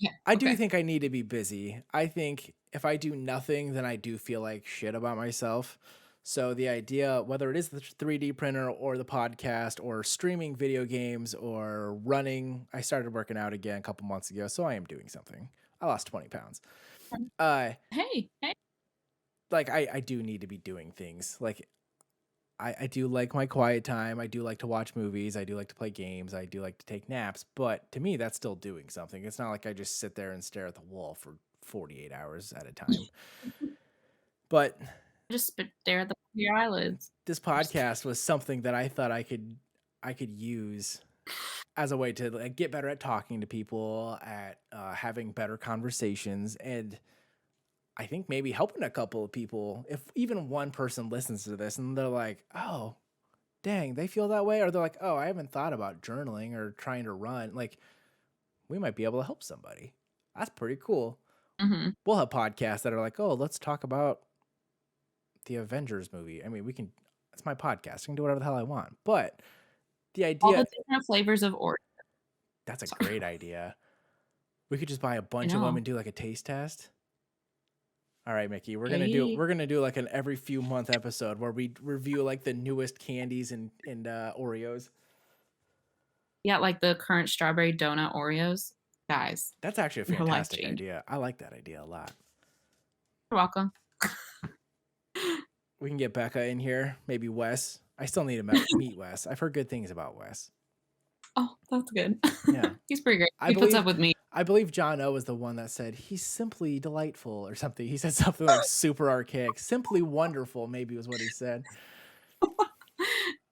Yeah, I do think I need to be busy. I think if I do nothing, then I do feel like shit about myself. So the idea, whether it is the 3D printer or the podcast or streaming video games or running, I started working out again a couple months ago, so I am doing something. I lost 20 pounds. Hey. Like I do need to be doing things. Like I do like my quiet time. I do like to watch movies. I do like to play games. I do like to take naps. But to me, that's still doing something. It's not like I just sit there and stare at the wall for 48 hours at a time. But Just stare at your eyelids. this podcast was something that I thought I could use as a way to like get better at talking to people, at having better conversations, and I think maybe helping a couple of people. If even one person listens to this and they're like, "Oh, dang, they feel that way," or they're like, "Oh, I haven't thought about journaling or trying to run," like we might be able to help somebody. That's pretty cool. We'll have podcasts that are like, "Oh, let's talk about the Avengers movie." I mean, we can. It's my podcast. I can do whatever the hell I want. But the idea, all the different flavors of Oreo. That's a great idea. We could just buy a bunch of them and do like a taste test. All right, Mickey, Hey. we're gonna do like an every few month episode where we review like the newest candies and Oreos. Yeah, like the current strawberry donut Oreos. Guys, That's actually a they're life fantastic changing. idea. I like that idea a lot. You're welcome. We can get Becca in here, maybe Wes. I still need to meet Wes. I've heard good things about Wes. Oh, that's good. Yeah, He's pretty great. I He puts believe up with me. I believe John O was the one that said he's simply delightful or something. He said something like super archaic, simply wonderful. Maybe was what he said.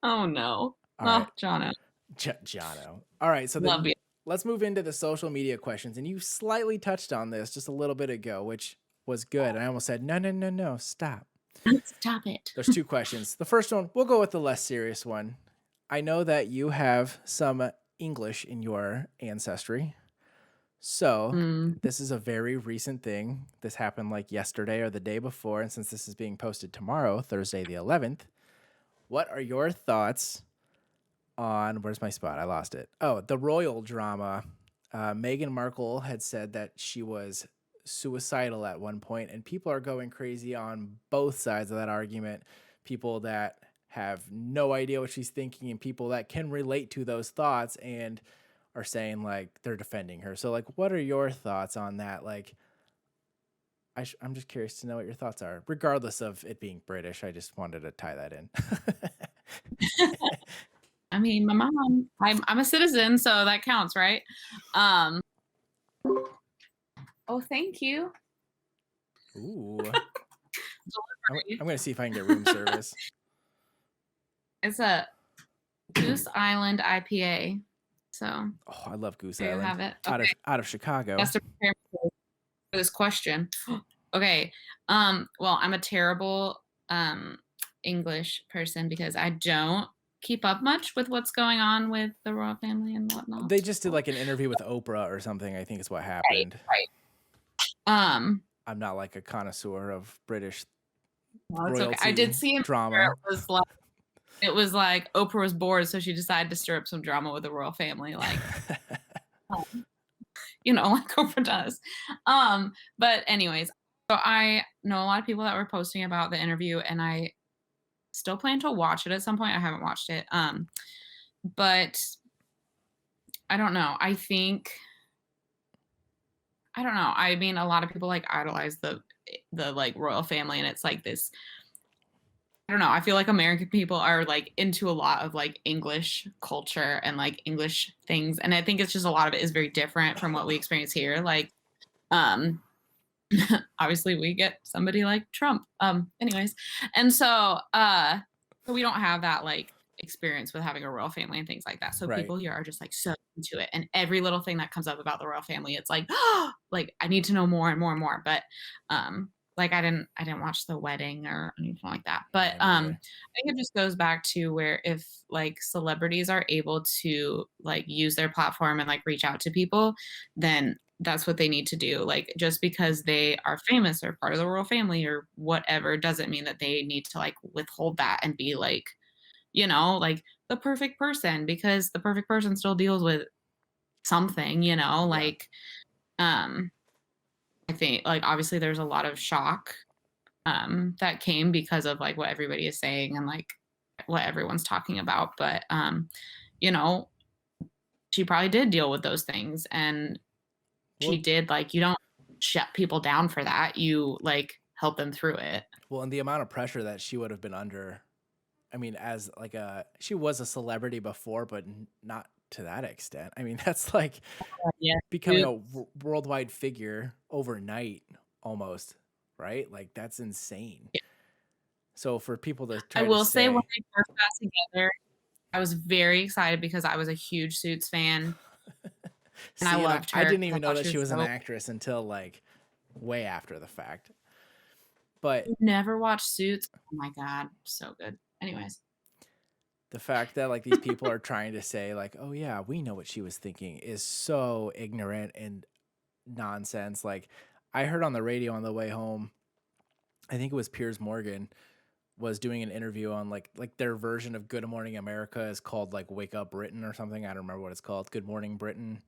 Oh no. All Oh, right, Jono. Jono. All right, so Love then you. let's move into the social media questions. And you slightly touched on this just a little bit ago, which was good. I almost said, no, stop. Stop it. There's two questions. The first one, we'll go with the less serious one. I know that you have some English in your ancestry. So Mm. this is a very recent thing. This happened like yesterday or the day before. And since this is being posted tomorrow, Thursday the 11th, what are your thoughts on, where's my spot? I lost it. Oh, the royal drama. Meghan Markle had said that she was suicidal at one point, and people are going crazy on both sides of that argument. People that have no idea what she's thinking, and people that can relate to those thoughts and are saying like they're defending her. So, like, what are your thoughts on that? Like, I'm just curious to know what your thoughts are, regardless of it being British. I just wanted to tie that in. I mean, my mom, I'm a citizen, so that counts, right? Oh, thank you. Ooh. I'm going to see if I can get room service. It's a Goose Island IPA. So, oh, I love Goose there Island. you have it. Okay. Out of Chicago. That's to prepare for this question. Okay. Well, I'm a terrible English person because I don't keep up much with what's going on with the royal family and whatnot. They just did like an interview with Oprah or something, I think is what happened. Right. I'm not like a connoisseur of British No, it's royalty okay. I did see drama. It was like Oprah was bored, so she decided to stir up some drama with the royal family, like like Oprah does. But anyways, so I know a lot of people that were posting about the interview, and I still plan to watch it at some point. I haven't watched it. But I don't know. I don't know. I mean, a lot of people like idolize the like royal family, and it's like this. I don't know. I feel like American people are like into a lot of like English culture and like English things, and I think it's just a lot of it is very different from what we experience here. Like, obviously we get somebody like Trump. Anyways, and so we don't have that like experience with having a royal family and things like that. So Right. people here are just like so into it, and every little thing that comes up about the royal family, it's like, like I need to know more and more and more. But like I didn't watch the wedding or anything like that. But I think it just goes back to where if like celebrities are able to like use their platform and like reach out to people, then that's what they need to do. Like just because they are famous or part of the royal family or whatever doesn't mean that they need to like withhold that and be like, like the perfect person, because the perfect person still deals with something, like I think like obviously there's a lot of shock that came because of like what everybody is saying and like what everyone's talking about, but she probably did deal with those things, and she did, like, you don't shut people down for that. You like help them through it. Well, and the amount of pressure that she would have been under, I mean, as like she was a celebrity before, but not to that extent. I mean, that's like becoming a worldwide figure overnight almost, right? Like that's insane. Yeah. So for people to try I will to say when they first got together, I was very excited because I was a huge Suits fan. And I loved her. I didn't even know that she was an actress until like way after the fact. But you never watched Suits? Oh my God, so good. Anyways. The fact that like these people are trying to say like, oh yeah, we know what she was thinking is so ignorant and nonsense. Like I heard on the radio on the way home, I think it was Piers Morgan was doing an interview on like their version of Good Morning America is called like Wake Up Britain or something. I don't remember what it's called. Good Morning Britain.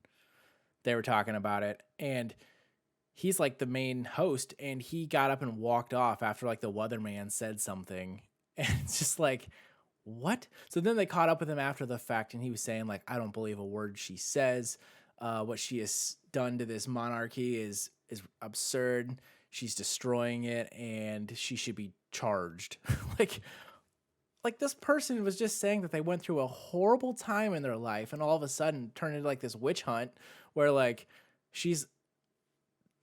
They were talking about it, and he's like the main host, and he got up and walked off after like the weatherman said something. And it's just like, what? So then they caught up with him after the fact, and he was saying like, I don't believe a word she says. What she has done to this monarchy is absurd. She's destroying it, and she should be charged. like like this person was just saying that they went through a horrible time in their life, and all of a sudden turned into like this witch hunt where like she's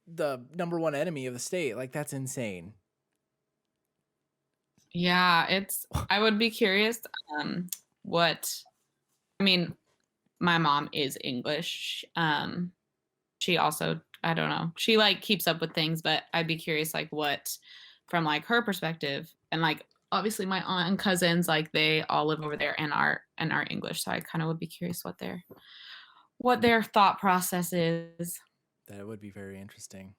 the number one enemy of the state. Like, that's insane. Yeah, I would be curious what I mean, my mom is English. She also, I don't know, she like keeps up with things, but I'd be curious like what from like her perspective, and like obviously my aunt and cousins, like they all live over there and are English, so I kind of would be curious what their thought process is. That would be very interesting.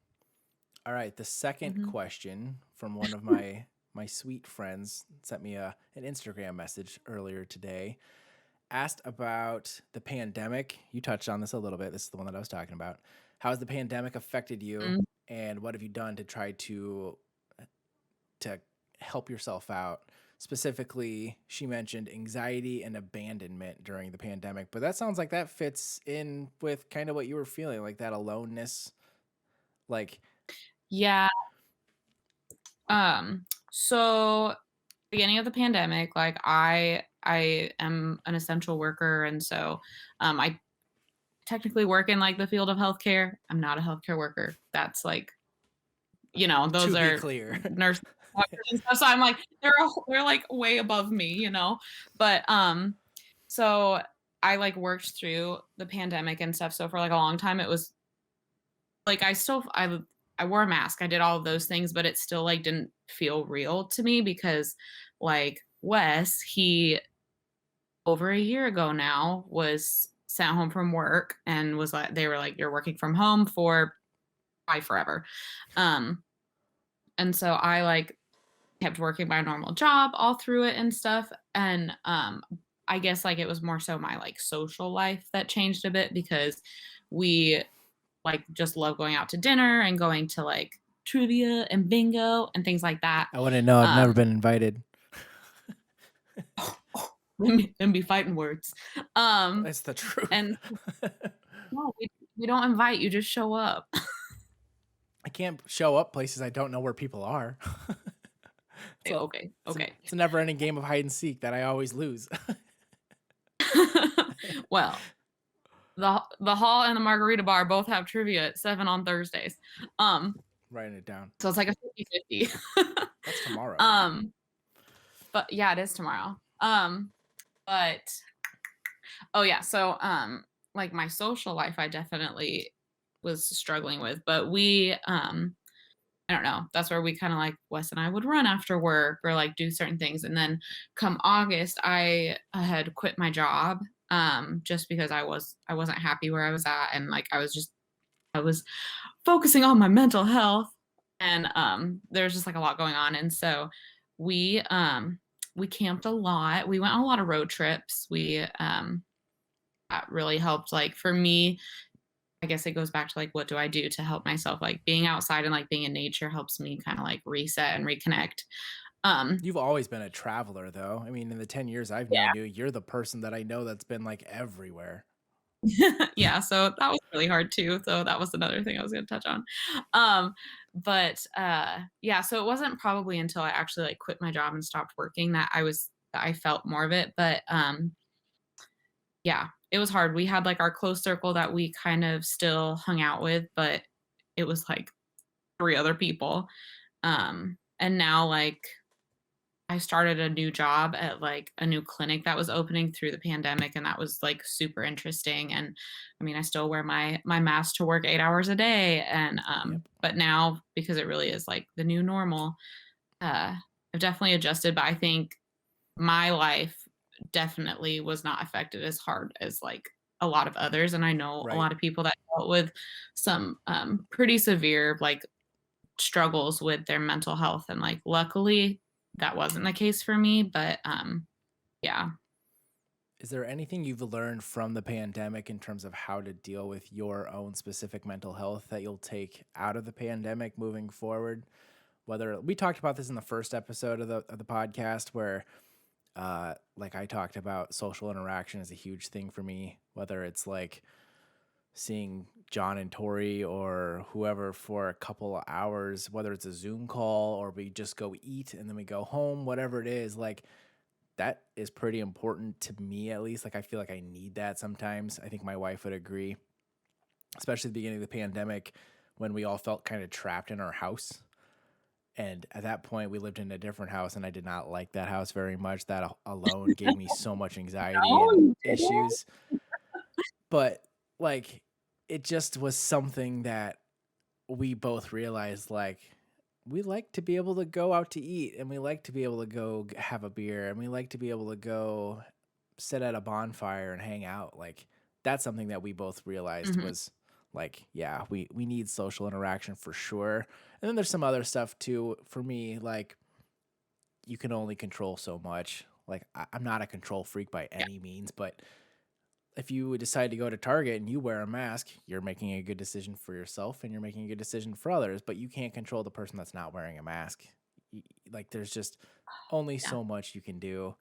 All right, the second Mhm. question from one of my sweet friends sent me an Instagram message earlier today. Asked about the pandemic. You touched on this a little bit. This is the one that I was talking about. How has the pandemic affected you, Mm. and what have you done to try to help yourself out? Specifically, she mentioned anxiety and abandonment during the pandemic, but that sounds like that fits in with kind of what you were feeling, like that aloneness. Like, Yeah. So beginning of the pandemic, like I am an essential worker, and so I technically work in like the field of healthcare. I'm not a healthcare worker. That's like, those to be are clear. nurse doctors and stuff. So I'm like, they're like way above me. But so I like worked through the pandemic and stuff. So for like a long time, it was like I wore a mask. I did all of those things, but it still like didn't feel real to me because like Wes, he over a year ago now was sent home from work and was like they were like, you're working from home for probably forever. Um and so I like kept working my normal job all through it and stuff. And I guess like it was more so my like social life that changed a bit because we like just love going out to dinner and going to like trivia and bingo and things like that. I wouldn't know. I've never been invited. Them be fighting words. That's the truth. And no, we don't invite you, just show up. I can't show up places I don't know where people are. Okay. It's a never-ending game of hide and seek that I always lose. Well, the hall and the margarita bar both have trivia at 7 on Thursdays. Writing it down. So it's like a 50-50. That's tomorrow. But yeah, it is tomorrow. But oh yeah, so like my social life I definitely was struggling with, but we I don't know, that's where we kind of like Wes and I would run after work or like do certain things. And then come August, I had quit my job just because I wasn't happy where I was at, and like I was focusing on my mental health, and there's just like a lot going on. And so we camped a lot. We went on a lot of road trips. That really helped. Like for me, I guess it goes back to like, what do I do to help myself? Like being outside and like being in nature helps me kind of like reset and reconnect. You've always been a traveler, though. I mean, in the 10 years I've known you, you're the person that I know that's been like everywhere. Yeah, so that was really hard too. So that was another thing I was going to touch on. But yeah, so it wasn't probably until I actually like quit my job and stopped working that I felt more of it. But yeah, it was hard. We had like our close circle that we kind of still hung out with, but it was like 3 other people. And now like I started a new job at like a new clinic that was opening through the pandemic, and that was like super interesting. And I mean, I still wear my mask to work 8 hours a day, and Yep. but now because it really is like the new normal, I've definitely adjusted. But I think my life definitely was not affected as hard as like a lot of others, and I know a Right. lot of people that dealt with some pretty severe like struggles with their mental health, and like luckily that wasn't the case for me. But yeah, Is there anything you've learned from the pandemic in terms of how to deal with your own specific mental health that you'll take out of the pandemic moving forward? Whether we talked about this in the first episode of the podcast, where like I talked about social interaction is a huge thing for me, whether it's like seeing John and Tori or whoever for a couple of hours, whether it's a Zoom call or we just go eat and then we go home, whatever it is, like that is pretty important to me at least. Like I feel like I need that sometimes. I think my wife would agree, especially at the beginning of the pandemic when we all felt kind of trapped in our house. And at that point, we lived in a different house, and I did not like that house very much. That alone gave me so much anxiety Oh, and you did it? issues. But like, it just was something that we both realized like, we like to be able to go out to eat, and we like to be able to go have a beer, and we like to be able to go sit at a bonfire and hang out. Like, that's something that we both realized Mhm. was like, yeah, we need social interaction for sure. And then there's some other stuff too for me, like you can only control so much. Like I'm not a control freak by Yeah. any means, but if you decide to go to Target and you wear a mask, you're making a good decision for yourself and you're making a good decision for others, but you can't control the person that's not wearing a mask. Like there's just only Yeah. so much you can do,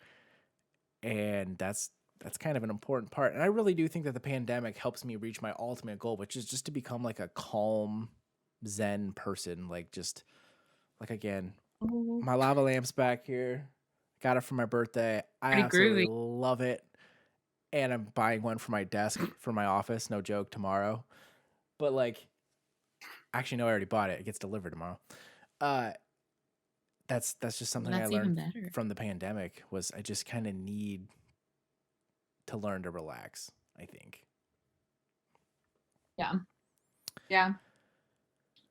and that's kind of an important part. And I really do think that the pandemic helps me reach my ultimate goal, which is just to become like a calm zen person, like just like again, Oh, my lava lamp's back here. Got it for my birthday. I pretty absolutely groovy. love it. And I'm buying one for my desk for my office, no joke, tomorrow. But like actually no, I already bought it. It gets delivered tomorrow. Uh that's just Well, something I that's learned even better. from the pandemic was I just kind of need to learn to relax, I think. Yeah. Yeah.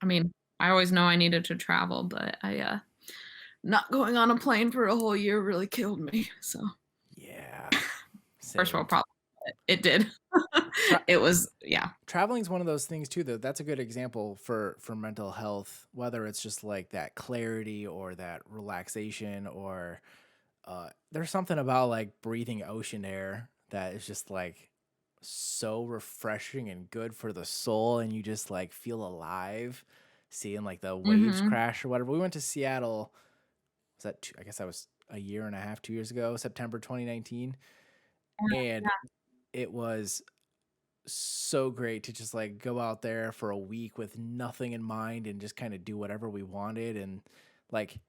I mean, I always know I needed to travel, but not going on a plane for a whole year really killed me. So, Yeah. first Same. world problem. But it did. Tra- It was, yeah. Traveling is one of those things too, though. That's a good example for mental health, whether it's just like that clarity or that relaxation or there's something about like breathing ocean air that is just like so refreshing and good for the soul, and you just like feel alive seeing like the waves Mhm. crash or whatever. We went to Seattle. Was that I guess that was a year and a half, 2 years ago, September 2019, and Yeah. it was so great to just like go out there for a week with nothing in mind and just kind of do whatever we wanted. And like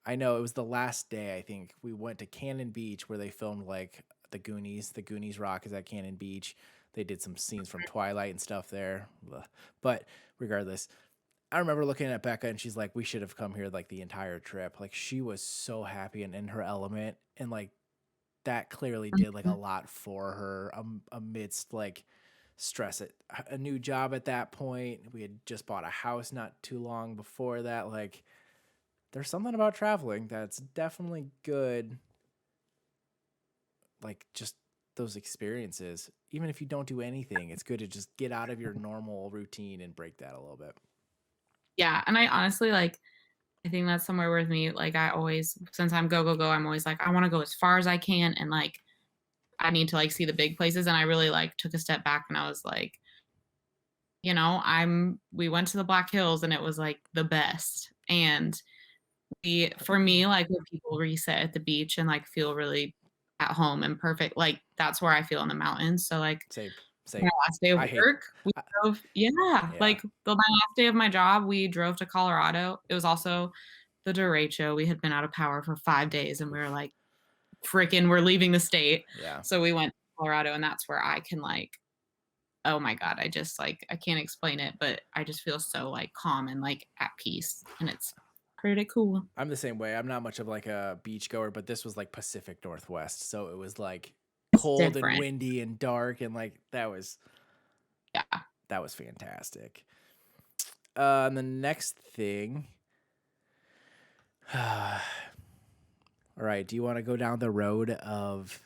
I know it was the last day, I think we went to Cannon Beach where they filmed like the Goonies rock is at Cannon Beach. They did some scenes from Twilight and stuff there. Ugh. But regardless, I remember looking at Becca and she's like, we should have come here like the entire trip. Like she was so happy and in her element, and like that clearly did like a Mhm. lot for her amidst like stress at a new job at that point. We had just bought a house not too long before that. Like there's something about traveling that's definitely good. Like just those experiences, even if you don't do anything, it's good to just get out of your normal routine and break that a little bit. Yeah, and I honestly, like, I think that's somewhere with me, like, I always since I'm go, go, go, I'm always like, "I wanna go as far as I can," and, like, I need to, like, see the big places, and I really, like, took a step back and I was like, we went to the Black Hills and it was, like, the best, and for me, like, when people reset at the beach and, like, feel really at home and perfect, like, that's where I feel in the mountains, so, like, Same, my same. last day of I hate. work, we I, drove yeah, yeah, like, my last day of my job, we drove to Colorado. It was also the derecho. We had been out of power for 5 days, and we were oof, like, "Fricking we're leaving the state." yeah. So we went to Colorado, and that's where I can, like oh my god, I just, like I can't explain it, but I just feel so, like, calm and, like, at peace, and it's pretty cool. I'm the same way. I'm not much of like a beach goer, but this was like Pacific Northwest, so it was like It's cold and different. windy and dark, and like Yeah. that was fantastic. And the next thing, all right. Do you want to go down the road of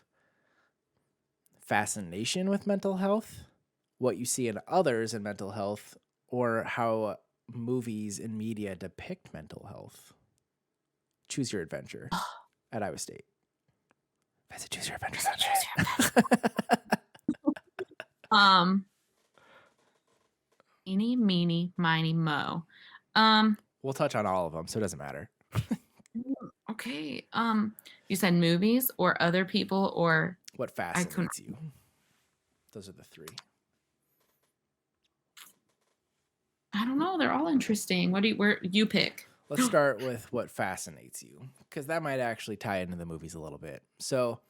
fascination with mental health, what you see in others in mental health, or how movies and media depict mental health? Choose your adventure at Iowa State. Visit Choose Your Adventure. Eeny, meeny, miny, mo. We'll touch on all of them, so it doesn't matter. Okay. You said movies or other people or What fascinates you? Those are the three. I don't know. They're all interesting. Where you pick? Let's start with what fascinates you, because that might actually tie into the movies a little bit. So,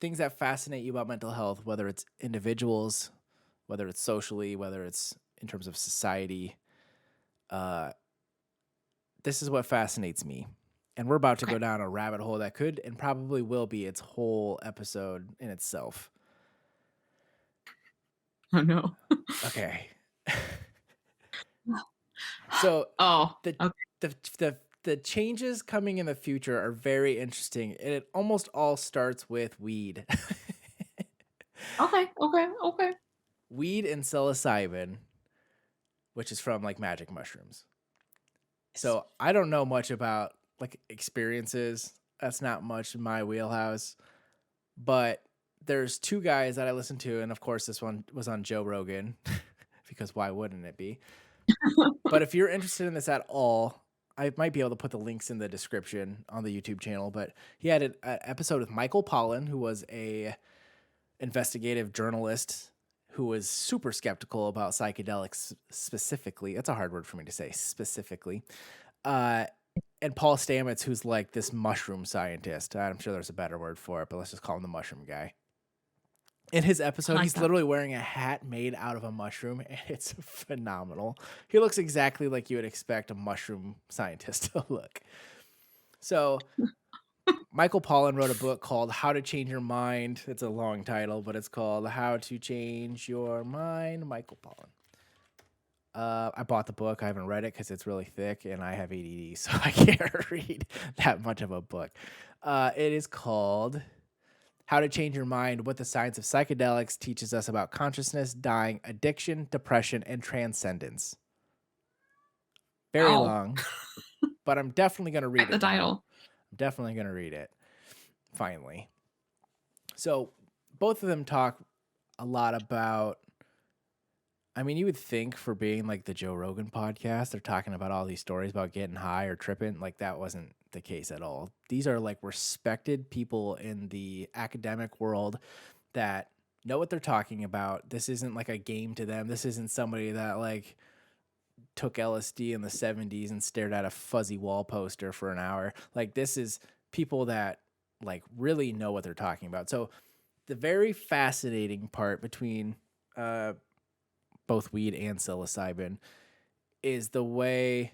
things that fascinate you about mental health, whether it's individuals, whether it's socially, whether it's in terms of society, this is what fascinates me. And we're about to go down a rabbit hole that could and probably will be its whole episode in itself. Oh, no. Okay. So, the changes coming in the future are very interesting, and it almost all starts with weed. Okay. Weed and psilocybin, which is from like magic mushrooms. So I don't know much about like experiences. That's not much in my wheelhouse. But there's two guys that I listen to, and of course this one was on Joe Rogan, because why wouldn't it be? But if you're interested in this at all, I might be able to put the links in the description on the YouTube channel. But he had an episode with Michael Pollan, who was a investigative journalist who was super skeptical about psychedelics specifically. That's a hard word for me to say, specifically. And Paul Stamets, who's like this mushroom scientist. I'm sure there's a better word for it, but let's just call him the mushroom guy. In his episode, he's literally wearing a hat made out of a mushroom, and it's phenomenal. He looks exactly like you would expect a mushroom scientist to look. So Michael Pollan wrote a book called How to Change Your Mind. It's a long title, but it's called How to Change Your Mind, Michael Pollan. I bought the book. I haven't read it because it's really thick, and I have ADD, so I can't read that much of a book. It is called How to Change Your Mind, What the Science of Psychedelics Teaches Us About Consciousness, Dying, Addiction, Depression, and Transcendence. Very long, but I'm definitely going to read it. The title. I'm definitely going to read it, finally. So both of them talk a lot about, I mean, you would think for being like the Joe Rogan podcast, they're talking about all these stories about getting high or tripping. Like that wasn't the case at all. These are like respected people in the academic world that know what they're talking about. This isn't like a game to them. This isn't somebody that like took LSD in the 70s and stared at a fuzzy wall poster for an hour. Like this is people that like really know what they're talking about. So the very fascinating part between both weed and psilocybin is the way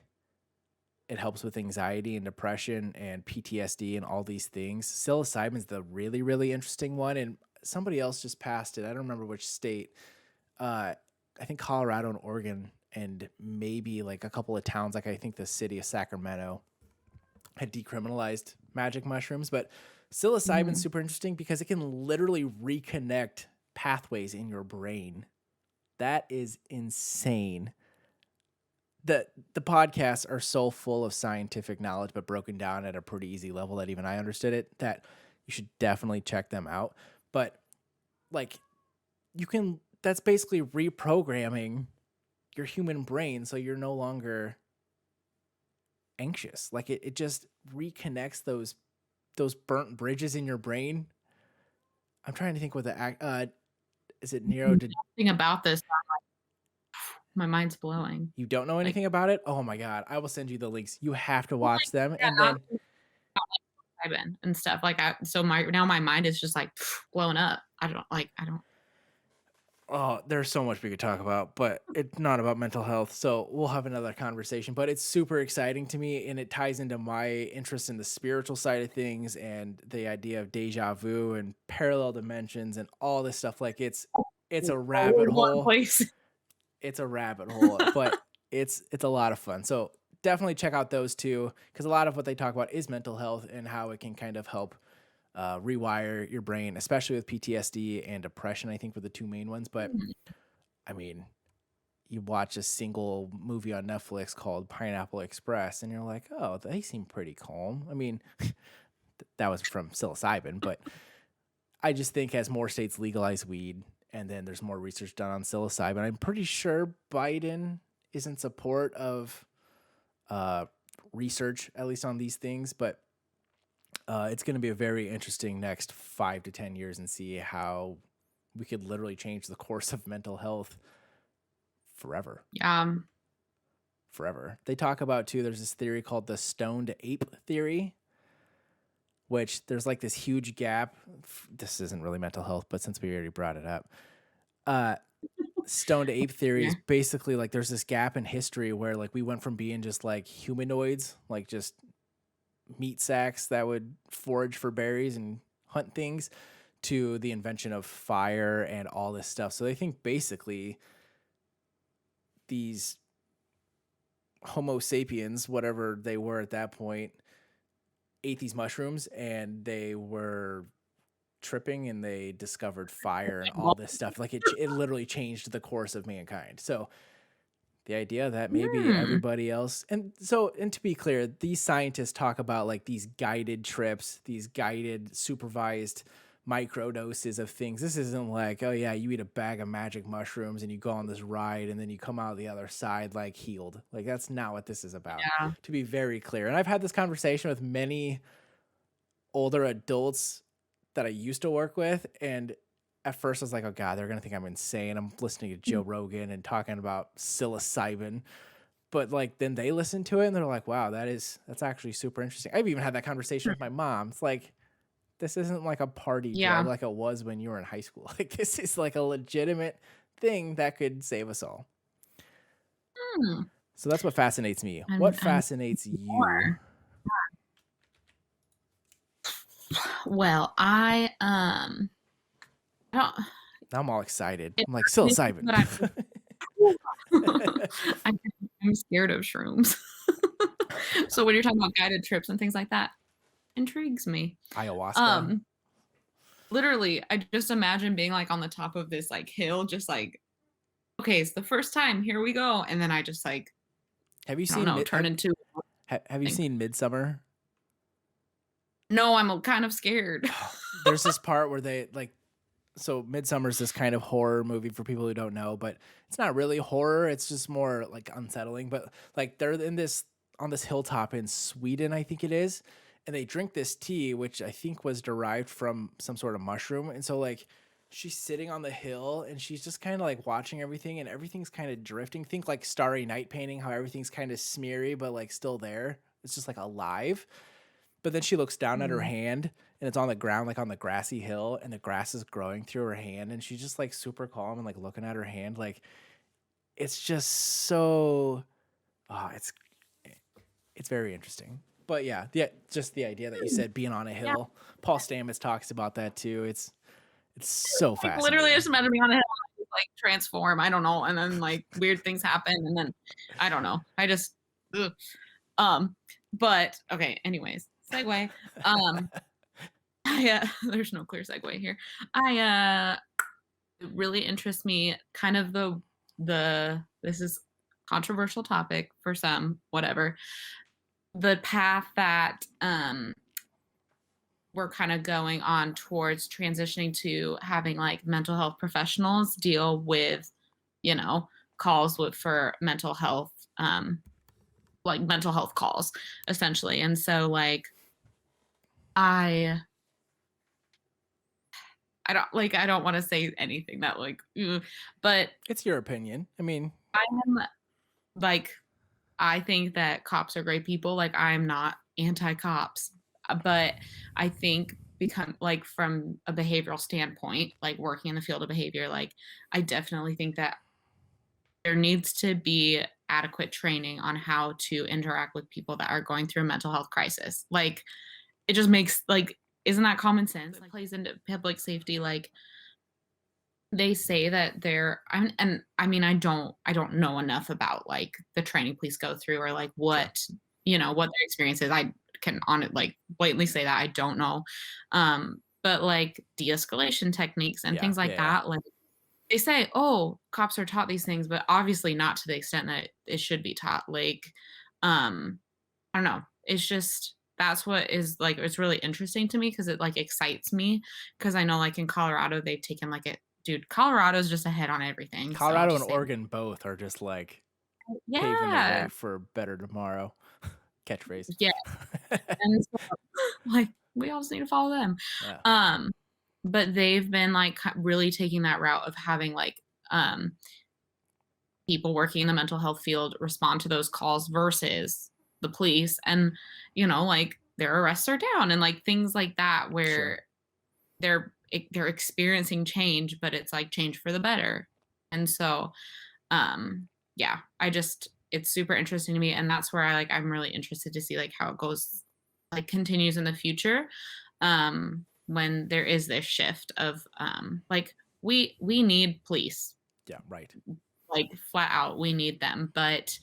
it helps with anxiety and depression and PTSD and all these things. Psilocybin is the really, really interesting one. And somebody else just passed it. I don't remember which state. I think Colorado and Oregon and maybe like a couple of towns. Like I think the city of Sacramento had decriminalized magic mushrooms. But psilocybin is super interesting because it can literally reconnect pathways in your brain. That is insane. The podcasts are so full of scientific knowledge, but broken down at a pretty easy level that even I understood it, that you should definitely check them out. But like that's basically reprogramming your human brain so you're no longer anxious. Like it just reconnects those burnt bridges in your brain. I'm trying to think what is it neuro? Nothing about this. My mind's blowing. You don't know anything about it? Oh my God. I will send you the links. You have to watch them. And then and stuff like that. So my mind is just like blown up. I don't. Oh, there's so much we could talk about, but it's not about mental health. So we'll have another conversation, but it's super exciting to me. And it ties into my interest in the spiritual side of things and the idea of deja vu and parallel dimensions and all this stuff. Like it's a rabbit hole. It's a rabbit hole, but it's a lot of fun. So definitely check out those two, because a lot of what they talk about is mental health and how it can kind of help rewire your brain, especially with PTSD and depression, I think were the two main ones. But I mean, you watch a single movie on Netflix called Pineapple Express and you're like, oh, they seem pretty calm. I mean, That was from psilocybin, but I just think as more states legalize weed and then there's more research done on psilocybin, I'm pretty sure Biden is in support of research, at least on these things, but it's going to be a very interesting next 5 to 10 years and see how we could literally change the course of mental health forever. Forever. They talk about too, there's this theory called the Stoned Ape Theory, which there's like this huge gap. This isn't really mental health, but since we already brought it up, Stoned Ape Theory is basically like there's this gap in history where like we went from being just like humanoids, like just meat sacks that would forage for berries and hunt things, to the invention of fire and all this stuff. So they think basically these Homo sapiens, whatever they were at that point, ate these mushrooms and they were tripping and they discovered fire and all this stuff. Like it literally changed the course of mankind. So the idea that maybe everybody else, and to be clear, these scientists talk about like these guided trips, these guided supervised microdoses of things. This isn't like, oh yeah, you eat a bag of magic mushrooms and you go on this ride and then you come out the other side like healed. Like that's not what this is about, to be very clear. And I've had this conversation with many older adults that I used to work with, and at first I was like, oh God, they're going to think I'm insane. I'm listening to Joe Rogan and talking about psilocybin. But like, then they listen to it and they're like, wow, that's actually super interesting. I've even had that conversation with my mom. It's like, this isn't like a party drug like it was when you were in high school. Like this is like a legitimate thing that could save us all. So that's what fascinates me. What fascinates you? Well, now I'm all excited. I'm like, psilocybin. I'm scared of shrooms. So when you're talking about guided trips and things like that, intrigues me. Ayahuasca. Literally, I just imagine being like on the top of this like hill, just like, okay, it's the first time, here we go. And then I just like, have you seen have you seen Midsummer? No, I'm kind of scared. There's this part where they like, so Midsummer is this kind of horror movie for people who don't know, but it's not really horror. It's just more like unsettling. But like they're on this hilltop in Sweden, I think it is. And they drink this tea, which I think was derived from some sort of mushroom. And so like she's sitting on the hill and she's just kind of like watching everything and everything's kind of drifting. Think like Starry Night painting, how everything's kind of smeary, but like still there. It's just like alive. But then she looks down at her hand and it's on the ground, like on the grassy hill, and the grass is growing through her hand. And she's just like super calm and like looking at her hand. Like it's just so, it's very interesting. But yeah, just the idea that you said being on a hill. Paul Stamets talks about that too. It's so fascinating. Literally, just imagine being on a hill, like transform. I don't know, and then like weird things happen, and then I don't know. I just, but okay. Anyways, segue. There's no clear segue here. It really interests me. Kind of this is controversial topic for some, whatever. The path that we're kind of going on towards transitioning to having like mental health professionals deal with, calls for mental health, like mental health calls essentially. And so like, I don't want to say anything that like, but it's your opinion. I mean, I think that cops are great people. Like I'm not anti-cops, but I think from a behavioral standpoint, like working in the field of behavior, like I definitely think that there needs to be adequate training on how to interact with people that are going through a mental health crisis. Like it just makes like, isn't that common sense? Like plays into public safety. Like they say that I don't know enough about like the training police go through or like what their experience is. I can on it like blatantly say that I don't know. But like de-escalation techniques and things like that, like they say, oh, cops are taught these things, but obviously not to the extent that it should be taught. Like, I don't know. It's just, that's what is like, it's really interesting to me because it like excites me because I know like in Colorado they've taken like it. Dude, Colorado's just ahead on everything. So I'll Colorado and just say, Oregon both are just like paving the way yeah, for better tomorrow. Catchphrase. yeah. And so, like, we all just need to follow them. Yeah, Um, but they've been like really taking that route of having like um people working in the mental health field respond to those calls versus the police. And like their arrests are down and like things like that sure. where they're experiencing change, but it's like change for the better. And so yeah, it's super interesting to me, and that's where I'm really interested to see like how it goes, like continues in the future, when there is this shift of like we need police, Yeah, right. like flat out we need them, but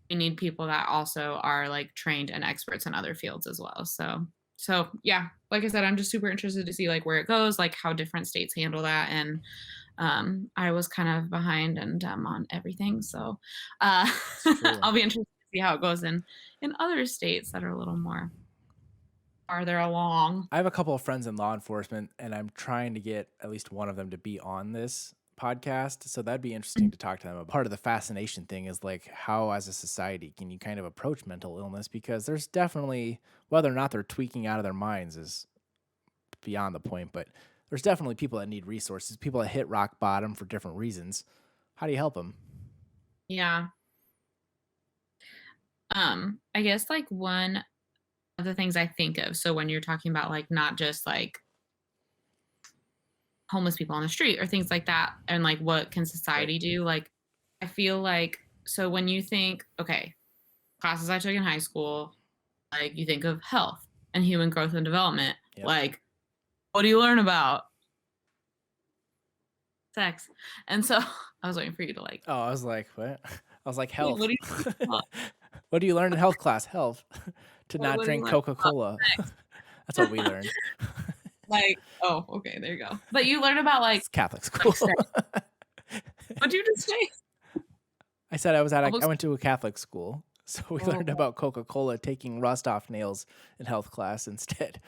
we need people that also are like trained and experts in other fields as well. So yeah, like I said, I'm just super interested to see like where it goes, like how different states handle that. And I was kind of behind and dumb on everything. So It's true. I'll be interested to see how it goes in other states that are a little more farther along. I have a couple of friends in law enforcement, and I'm trying to get at least one of them to be on this podcast. So that'd be interesting to talk to them about. Part of the fascination thing is like how, as a society, can you kind of approach mental illness? Because there's definitely, whether or not they're tweaking out of their minds is beyond the point, but there's definitely people that need resources, people that hit rock bottom for different reasons. How do you help them? Yeah. I guess like one of the things I think of, so when you're talking about like not just like homeless people on the street or things like that, and like what can Right. society do, like I feel like, so when you think, okay, classes I took in high school, like you think of health and human growth and development, Yep. like what do you learn about sex? And so I was waiting for you to like, Oh, I was like, what? I was like, what health. do you learn about, What do you learn in health class? Health. To not what do you drink learn about Coca-Cola. sex? That's what we learned. Like, oh, okay, there you go. But you learn about It's Catholic school. like sex. What'd you just say? I said Public I went to a Catholic school, so we school. learned about Coca-Cola taking rust off nails in health class instead.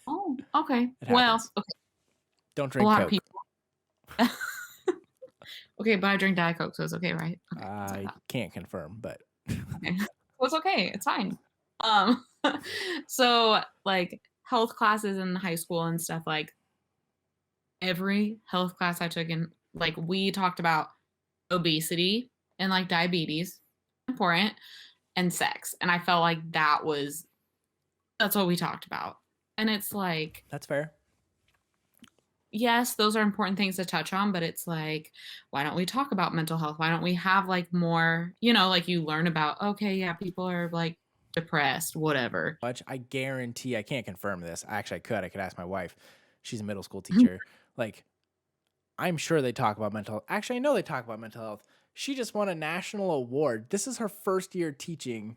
Oh, okay. It Well, happens. okay. Don't A drink lot of Coke. people. Okay, but I drink Diet Coke, so it's okay, right? Okay, that's what I I thought. can't confirm, but Okay. Well, it's okay. It's fine. Um, so like health classes in high school and stuff, like every health class I took in, like we talked about obesity and like diabetes, important, and sex. And I felt like that's what we talked about. And it's like, that's fair. yes, those are important things to touch on, but it's like, why don't we talk about mental health? Why don't we have like more, like you learn about, okay, yeah, people are like depressed, whatever. Much. I guarantee I can't confirm this. Actually, I could ask my wife. She's a middle school teacher. Like, I'm sure they talk about mental. Actually, I know they talk about mental health. She just won a national award. This is her first year teaching,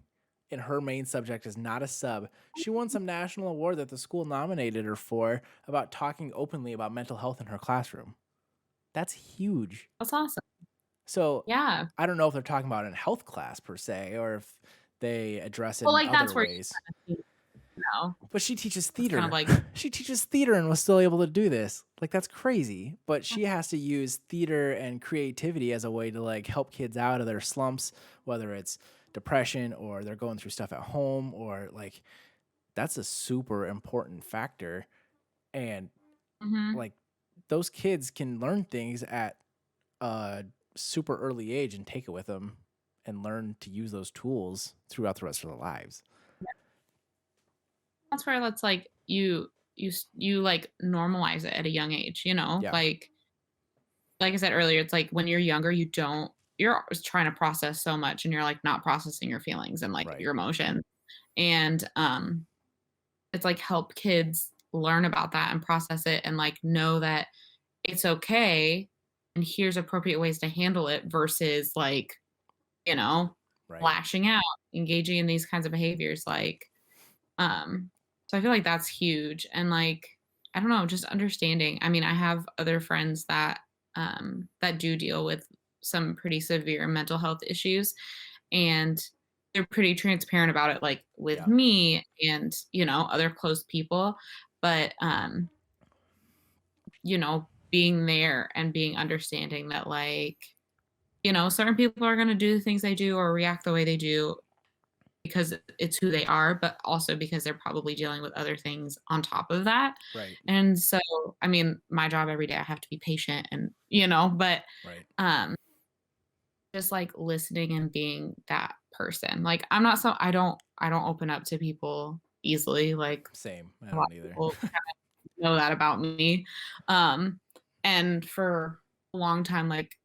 and her main subject is not a sub. She won some national award that the school nominated her for about talking openly about mental health in her classroom. That's huge. That's awesome. So Yeah. I don't know if they're talking about it in health class per se, or if they address it Well, in like other that's where ways. you kind of, But she teaches it's kind of theater. like, She teaches theater and was still able to do this. Like, that's crazy. But she has to use theater and creativity as a way to like help kids out of their slumps, whether it's depression or they're going through stuff at home, or like that's a super important factor. And mhm. like those kids can learn things at a super early age and take it with them and learn to use those tools throughout the rest of their lives. That's where that's like you like normalize it at a young age, Yeah, like I said earlier, it's like when you're younger, you're always trying to process so much and you're like not processing your feelings and like right. your emotions. And it's like help kids learn about that and process it and like know that it's okay and here's appropriate ways to handle it versus like, you know, Right. lashing out, engaging in these kinds of behaviors. Like, so I feel like that's huge. And like, I don't know, just understanding. I mean, I have other friends that do deal with some pretty severe mental health issues. And they're pretty transparent about it, like, with Yeah. me and, other close people, but, being there and being understanding that, like, certain people are gonna do the things they do or react the way they do because it's who they are, but also because they're probably dealing with other things on top of that. Right. And so, I mean, my job every day, I have to be patient and, but, Right. um, just, like, listening and being that person. Like, I don't open up to people easily, like, Same. I a lot don't of either. people know that about me. Um, and for a long time, like,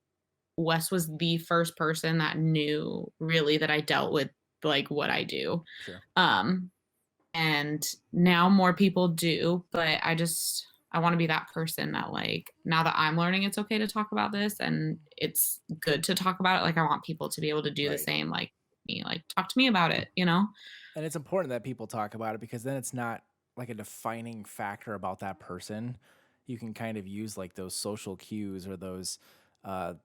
Wes was the first person that knew really that I dealt with, like, what I do. Sure. Um, and now more people do, but I wanna be that person that, like, now that I'm learning it's okay to talk about this and it's good to talk about it, like, I want people to be able to do the Right. same, like, me, like, "Talk to me about it," you know? And it's important that people talk about it because then it's not like a defining factor about that person. You can kind of use like those social cues or those uh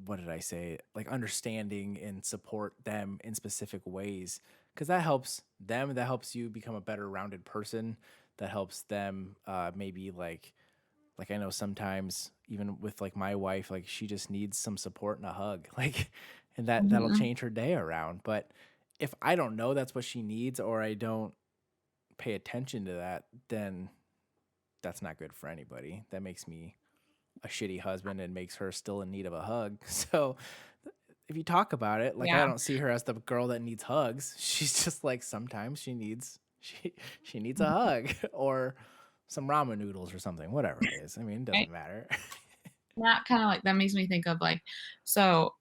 what did I say? Like understanding and support them in specific ways because that helps them, that helps you become a better rounded person, that helps them maybe like I know sometimes even with like my wife, like she just needs some support and a hug. Like and that'll Mhm. change her day around. But if I don't know that's what she needs or I don't pay attention to that, then that's not good for anybody. That makes me a shitty husband and makes her still in need of a hug. So if you talk about it, like I Yeah. don't see her as the girl that needs hugs. She's just like sometimes she needs a hug or some ramen noodles or something, whatever it is. I mean, it Right? doesn't matter. That makes me think of, like, so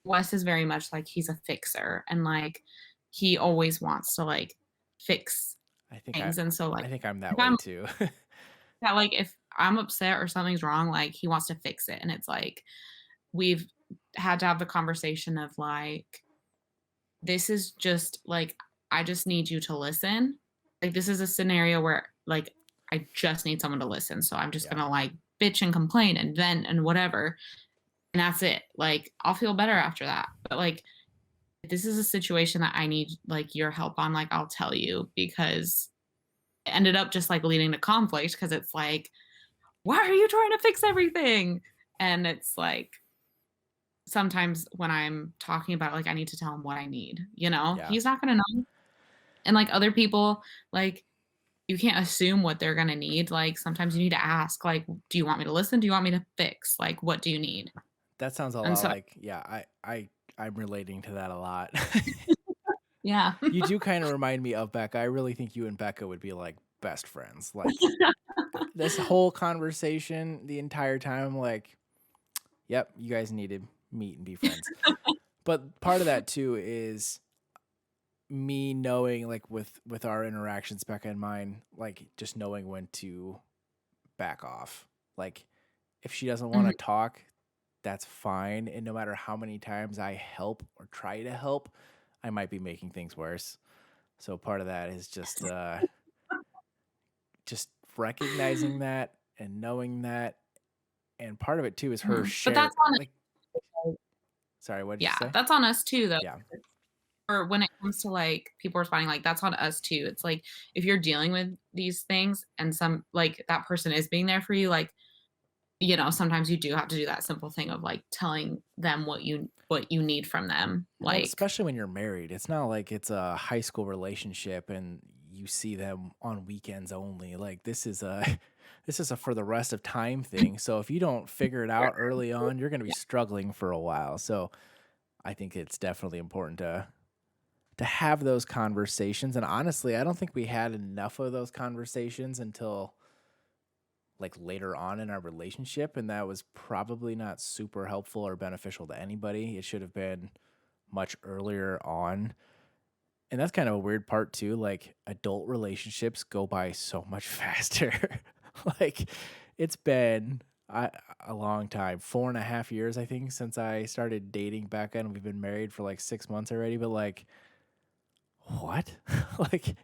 Wes is very much like he's a fixer and, like, he always wants to, like, fix I think I things, and so, like, I think I'm if that way I'm too. yeah, like, if I'm upset or something's wrong, like, he wants to fix it, and it's like, we've had to have the conversation of, like, "This is just, like, I just need you to listen." Like, this is a scenario where, like, I just need someone to listen, so I'm just Yeah. gonna, like, bitch and complain and vent and whatever, and that's it. Like, I'll feel better after that, but, like, if this is a situation that I need, like, your help on, like, I'll tell you because it ended up just, like, leading to conflict because it's like, "Why are you trying to fix everything?" And it's like, sometimes when I'm talking about it, like, I need to tell him what I need, you know? Yeah. He's not gonna know. And, like, other people, like, you can't assume what they're gonna need, like, sometimes you need to ask, like, "Do you want me to listen? Do you want me to fix? Like, what do you need?" That sounds a And lot so like yeah, I'm relating to that a lot. yeah. You do kind of remind me of Becca. I really think you and Becca would be like best friends. Like this whole conversation, the entire time, I'm like, yep, you guys need to meet and be friends. But part of that too is me knowing, like with our interactions, Becca and mine, like just knowing when to back off. Like if she doesn't want to Mhm. talk, that's fine. And no matter how many times I help or try to help, I might be making things worse. So part of that is just recognizing that and knowing that. And part of it too is her Mhm. But share that's on like sorry, what did you yeah, say? that's on us too, though. Yeah. Or when it comes to, like, people responding, like, that's on us too. It's like, if you're dealing with these things and some like, that person is being there for you, like, sometimes you do have to do that simple thing of, like, telling them what you need from them, Well, like especially when you're married. It's not like it's a high school relationship and you see them on weekends only. Like this is a this is a for the rest of time thing. So if you don't figure it out early on, you're going to be yeah. struggling for a while. So I think it's definitely important to have those conversations. And honestly, I don't think we had enough of those conversations until like later on in our relationship, and that was probably not super helpful or beneficial to anybody. It should have been much earlier on. And that's kind of a weird part too. Like adult relationships go by so much faster. Like it's been a long time, 4.5 years, I think, since I started dating Becca, and we've been married for like 6 months already. But like, what? Like,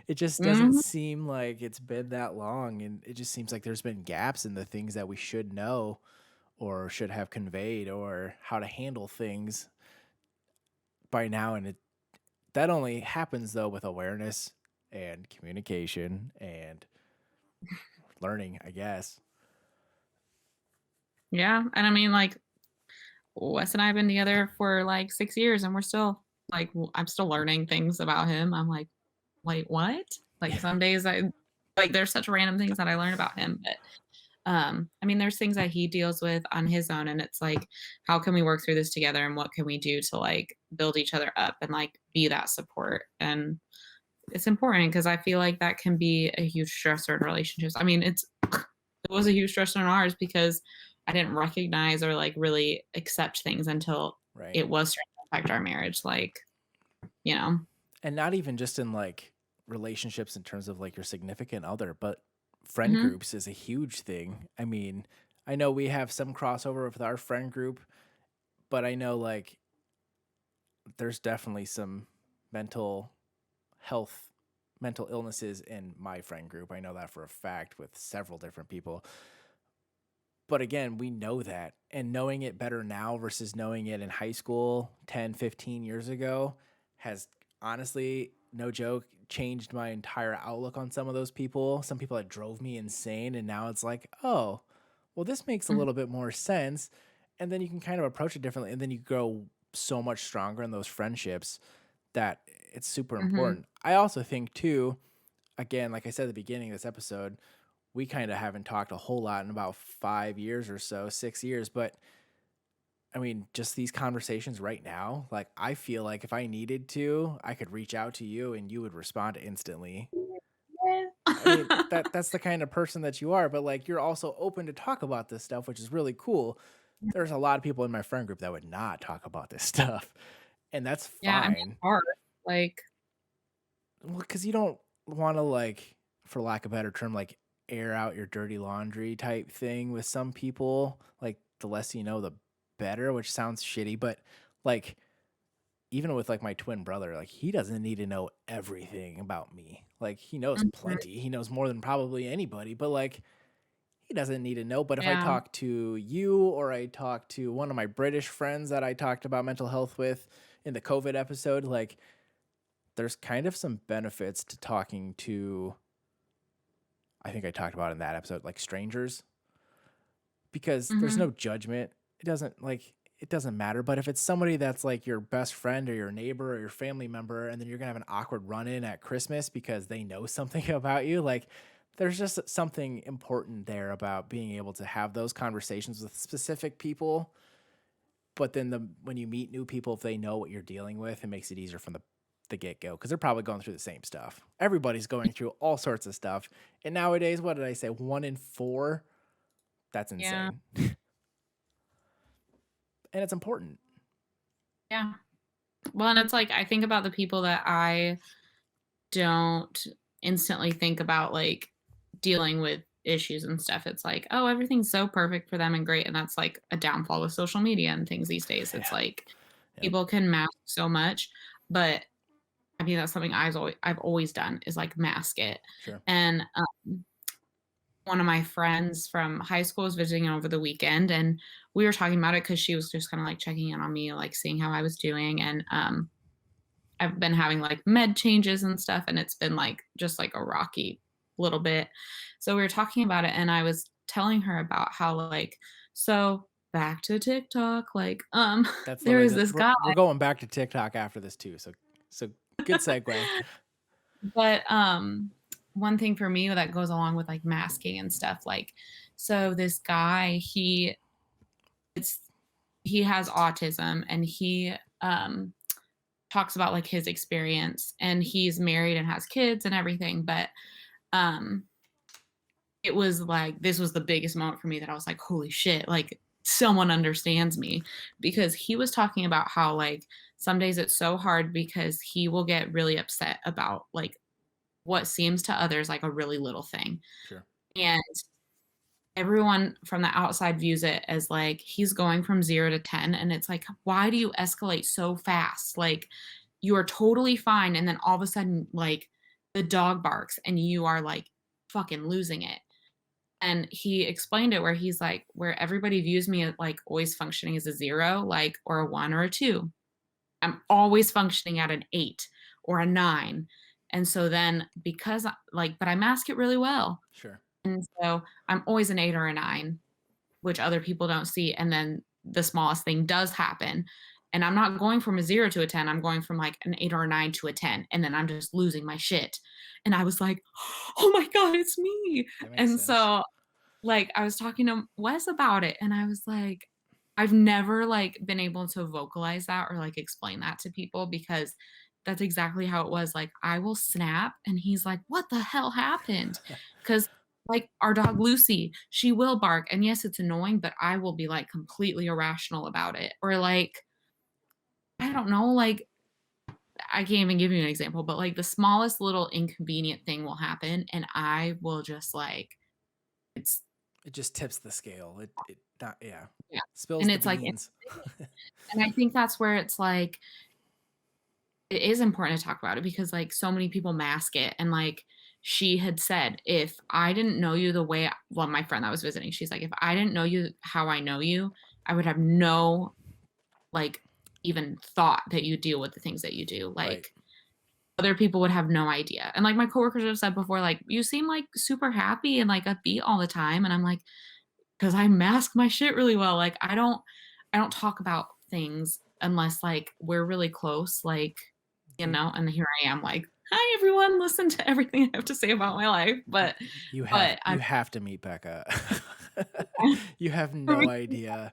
it just doesn't Mhm. seem like it's been that long, and it just seems like there's been gaps in the things that we should know or should have conveyed or how to handle things by now, and that only happens though with awareness and communication and learning, I guess. Yeah, and I mean, like, Wes and I have been together for, like, 6 years, and we're still, like, I'm still learning things about him. I'm like, "Wait, what?" Like, Yeah. some days there's such random things that I learn about him, but, I mean, there's things that he deals with on his own, and it's like, how can we work through this together, and what can we do to, like, build each other up and, like, be that support, and it's important because I feel like that can be a huge stressor in relationships. I mean, it was a huge stressor in ours because I didn't recognize or like really accept things until Right. it was starting to affect our marriage. Like, you know. And not even just in like relationships in terms of like your significant other, but friend Mhm. groups is a huge thing. I mean, I know we have some crossover with our friend group, but I know like there's definitely some mental health, mental illnesses in my friend group. I know that for a fact with several different people. But again, we know that. And knowing it better now versus knowing it in high school 10, 15 years ago has honestly, no joke, changed my entire outlook on some of those people. Some people that drove me insane. And now it's like, oh, well, this makes a Mhm. little bit more sense. And then you can kind of approach it differently. And then you grow so much stronger in those friendships that it's super Mhm. important. I also think, too, again, like I said at the beginning of this episode, we kind of haven't talked a whole lot in about 5 years or so, 6 years. But I mean, just these conversations right now, like I feel like if I needed to, I could reach out to you and you would respond instantly. I mean, Yeah. that's the kind of person that you are, but like you're also open to talk about this stuff, which is really cool. There's a lot of people in my friend group that would not talk about this stuff, and that's Yeah, I mean, fine. it's hard. Like, Well, because you don't want to like, for lack of a better term, like air out your dirty laundry type thing with some people. Like the less you know, the better, which sounds shitty, but like even with like my twin brother, like he doesn't need to know everything about me. Like he knows mhm, plenty. He knows more than probably anybody, but like he doesn't need to know. But if I yeah, talk to you or I talk to one of my British friends that I talked about mental health with in the COVID episode, like there's kind of some benefits to talking to, I think I talked about in that episode, like strangers, because there's mhm, no judgment. It doesn't matter. But if it's somebody that's like your best friend or your neighbor or your family member, and then you're gonna have an awkward run in at Christmas because they know something about you, like there's just something important there about being able to have those conversations with specific people. But then when you meet new people, if they know what you're dealing with, it makes it easier from the get go because they're probably going through the same stuff. Everybody's going through all sorts of stuff. And nowadays, what did I say? 1 in 4. That's yeah, insane. And it's important. yeah. Well, and it's like I think about the people that I don't instantly think about, like, dealing with issues and stuff. It's like, "Oh, everything's so perfect for them and great," and that's, like, a downfall with social media and things these days. It's Yeah. like, Yep. people can mask so much, but, I mean, that's something I've always done is, like, mask it, Sure. and, one of my friends from high school was visiting over the weekend, and we were talking about it because she was just kinda, like, checking in on me, like, seeing how I was doing, and, I've been having like med changes and stuff, and it's been like just like a rocky little bit. So we were talking about it, and I was telling her about how like, so back to TikTok, like, That's there literally is the this guy, we're going back to TikTok after this too. So good segue. but one thing for me that goes along with like masking and stuff, like, so this guy, it's he has autism, and he talks about like his experience, and he's married and has kids and everything, but um it was like this was the biggest moment for me that I was like, "Holy shit, like, someone understands me." Because he was talking about how, like, some days it's so hard because he will get really upset about, like, what seems to others like a really little thing. Sure. And everyone from the outside views it as, like, he's going from 0 to 10, and it's like, "Why do you escalate so fast?" Like, you are totally fine, and then all of a sudden, like, the dog barks, and you are, like, fucking losing it. And he explained it where he's like, where everybody views me as like always functioning as a 0, like, or a 1 or a 2. I'm always functioning at an 8. or a 9. And so then because but I mask it really well. Sure. And so I'm always an 8 or a 9, which other people don't see. And then the smallest thing does happen. And I'm not going from a 0 to a 10. I'm going from like an 8 or a 9 to a 10. And then I'm just losing my shit. And I was like, oh my God, it's me. That makes And sense. so like I was talking to Wes about it and I was like, I've never like been able to vocalize that or like explain that to people because that's exactly how it was. Like I will snap and he's like, what the hell happened? Because like our dog Lucy, she will bark. And yes, it's annoying, but I will be like completely irrational about it. Or like, I don't know, like I can't even give you an example, but like the smallest little inconvenient thing will happen and I will just like it's It just tips the scale. It not yeah. yeah. Spills And the it's like beans. and I think that's where it's like it is important to talk about it because like so many people mask it and like she had said if I didn't know you the way well my friend that was visiting she's like if I didn't know you how I know you I would have no like even thought that you deal with the things that you do like Right. other people would have no idea and like my coworkers have said before like you seem like super happy and like upbeat all the time and I'm like because I mask my shit really well like I don't talk about things unless like we're really close like and here I am like hi everyone listen to everything I have to say about my life but You have but you I'm have to meet Becca. better You have no idea.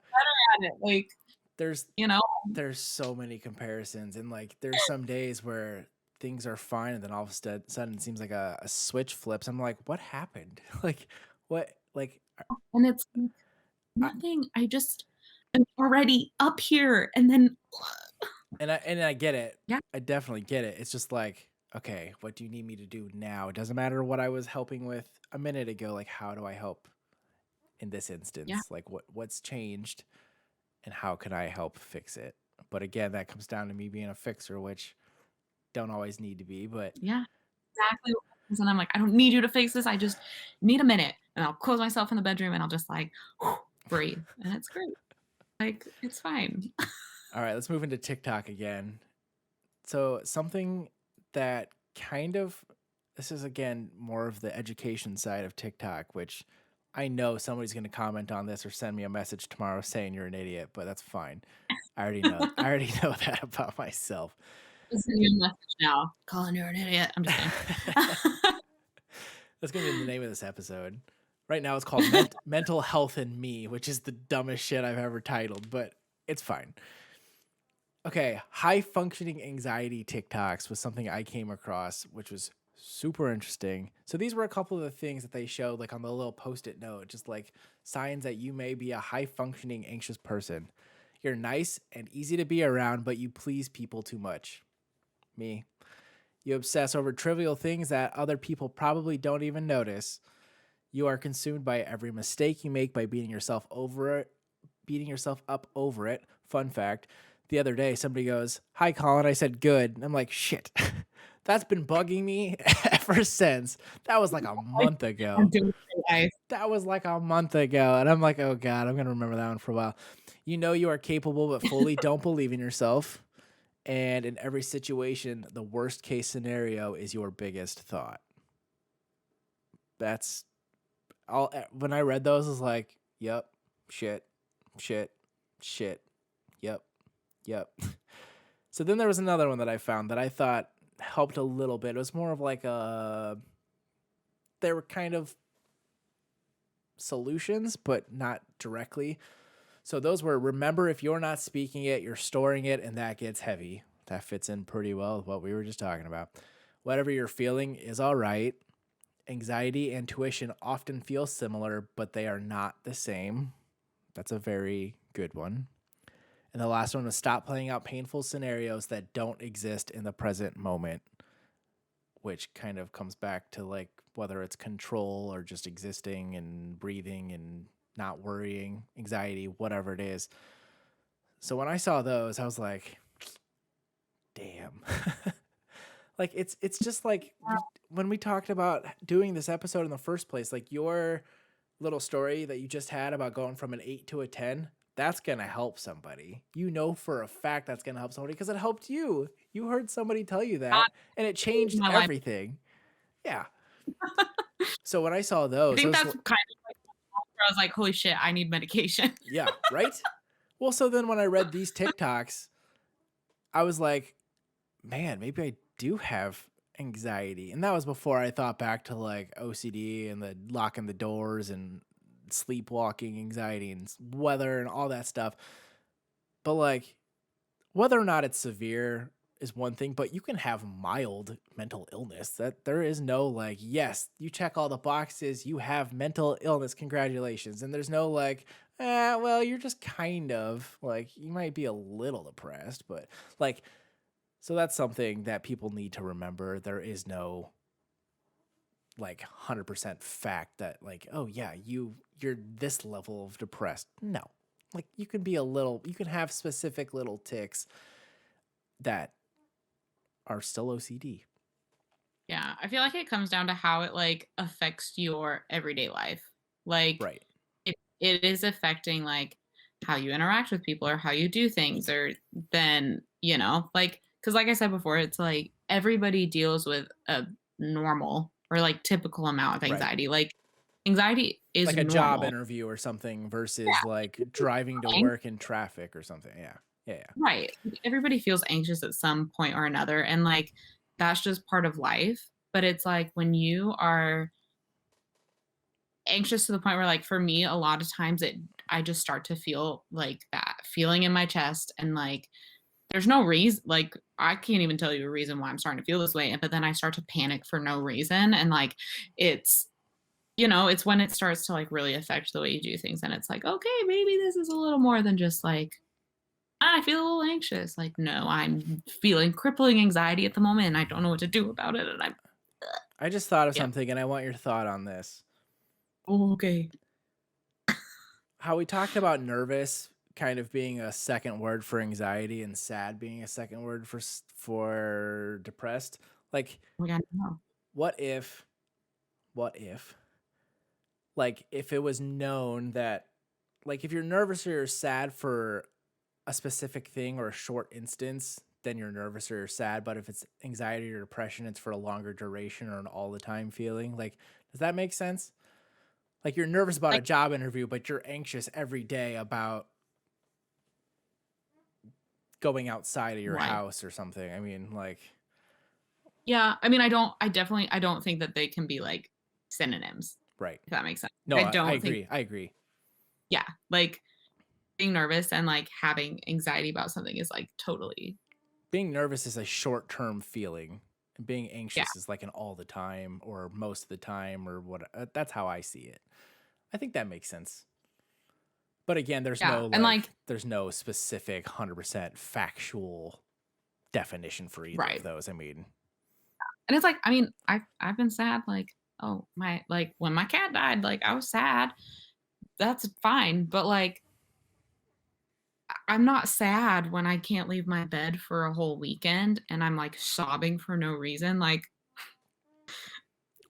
at it like There's you know there's so many comparisons and like there's some days where things are fine and then all of a sudden it seems like a switch flips. I'm like, what happened? Like what like and it's like, I, nothing I just am already up here and then and I get it. yeah I definitely get it. It's just like, okay, what do you need me to do now? It doesn't matter what I was helping with a minute ago. Like, how do I help in this yeah instance? Like, what's changed, and how can I help fix it? But again, that comes down to me being a fixer, which don't always need to be. But yeah exactly what happens, and I'm like I don't need you to fix this I just need a minute and I'll close myself in the bedroom and I'll just like breathe and it's great like it's fine all right, let's move into TikTok again. So something that kind of this is again more of the education side of TikTok, which I know somebody's going to comment on this or send me a message tomorrow saying you're an idiot, but that's fine. I already know. I already know that about myself. Send you a message now. Colin, you're an idiot. I'm just kidding. That's going to be the name of this episode. Right now it's called Mental Health and Me, which is the dumbest shit I've ever titled, but it's fine. Okay, high functioning anxiety TikToks was something I came across, which was super interesting. So these were a couple of the things that they showed, like on the little post-it note, just like signs that you may be a high functioning anxious person. You're nice and easy to be around, but you please people too much. Me. You obsess over trivial things that other people probably don't even notice. You are consumed by every mistake you make by beating yourself up over it. Fun fact. The other day, somebody goes, "Hi, Colin." I said, "Good." And I'm like, shit. That's been bugging me ever since. That was like a month ago. That was like a month ago. And I'm like, oh God, I'm going to remember that one for a while. You know you are capable, but fully don't believe in yourself. And in every situation, the worst case scenario is your biggest thought. That's all. When I read those, I was like, yep, shit, shit, shit, yep, yep. So then there was another one that I found that I thought helped a little bit. It was more of like they were kind of solutions, but not directly. So those were, remember, if you're not speaking it, you're storing it, and that gets heavy. That fits in pretty well with what we were just talking about. Whatever you're feeling is all right. Anxiety and tuition often feel similar, but they are not the same. That's a very good one. And the last one was stop playing out painful scenarios that don't exist in the present moment, which kind of comes back to like whether it's control or just existing and breathing and not worrying, anxiety, whatever it is. So when I saw those, I was like, damn. Like it's just like when we talked about doing this episode in the first place, like your little story that you just had about going from an 8 to a 10, that's going to help somebody. You know for a fact that's going to help somebody because it helped you. You heard somebody tell you God that, and it saved changed my life. everything. Yeah. So when I saw I those, think that's kind of like where I was like, holy shit, I need medication. yeah, right? Well, so then when I read these TikToks, I was like, man, maybe I do have anxiety. And that was before I thought back to like OCD and the locking the doors and sleepwalking anxiety and weather and all that stuff. But like whether or not it's severe is one thing, but you can have mild mental illness. That there is no like, yes, you check all the boxes, you have mental illness, congratulations. And there's no like, well, you're just kind of like you might be a little depressed, but like so that's something that people need to remember. There is no like 100% fact that like, oh yeah, you're this level of depressed. No. Like you can be a little, you can have specific little tics that are still OCD. Yeah, I feel like it comes down to how it like affects your everyday life. Like Right. it is affecting like how you interact with people or how you do things or then, like cuz like I said before, it's like everybody deals with a normal or like typical amount of Right. anxiety. Like anxiety is Like a job normal. interview or something versus like Yeah. driving to work in traffic or something. Yeah. Yeah. Yeah. Right. Everybody feels anxious at some point or another. And like, that's just part of life. But it's like when you are anxious to the point where, like, for me, a lot of times I just start to feel like that feeling in my chest. And like, there's no reason, like, I can't even tell you a reason why I'm starting to feel this way. But then I start to panic for no reason. And like, it's, it's when it starts to like really affect the way you do things. And it's like, okay, maybe this is a little more than just like, I feel a little anxious. Like, no, I'm feeling crippling anxiety at the moment and I don't know what to do about it. And I'm, I just thought of yeah. something and I want your thought on this. Okay. How we talked about nervous kind of being a second word for anxiety and sad being a second word for depressed. Like, We got to know. what if, like, if it was known that, like, if you're nervous or you're sad for a specific thing or a short instance, then you're nervous or you're sad. But if it's anxiety or depression, it's for a longer duration or an all the time feeling. Like, does that make sense? Like, you're nervous about a Like, job interview, but you're anxious every day about going outside of your right. house or something. I mean, like, Yeah. I mean, I don't think that they can be like synonyms, right. if that makes sense. No, I I don't think, agree. I agree. yeah. Like being nervous and like having anxiety about something is like totally, Being nervous is a short term feeling. And being yeah. anxious is like an all the time or most of the time or what. That's how I see it. I think that makes sense. But again, Yeah. And like, there's no specific 100% factual definition for either of right. those. I mean, And it's like, I mean, I've been sad, like, oh my, like when my cat died, like I was sad. That's fine. But like I'm not sad when I can't leave my bed for a whole weekend and I'm like sobbing for no reason. Like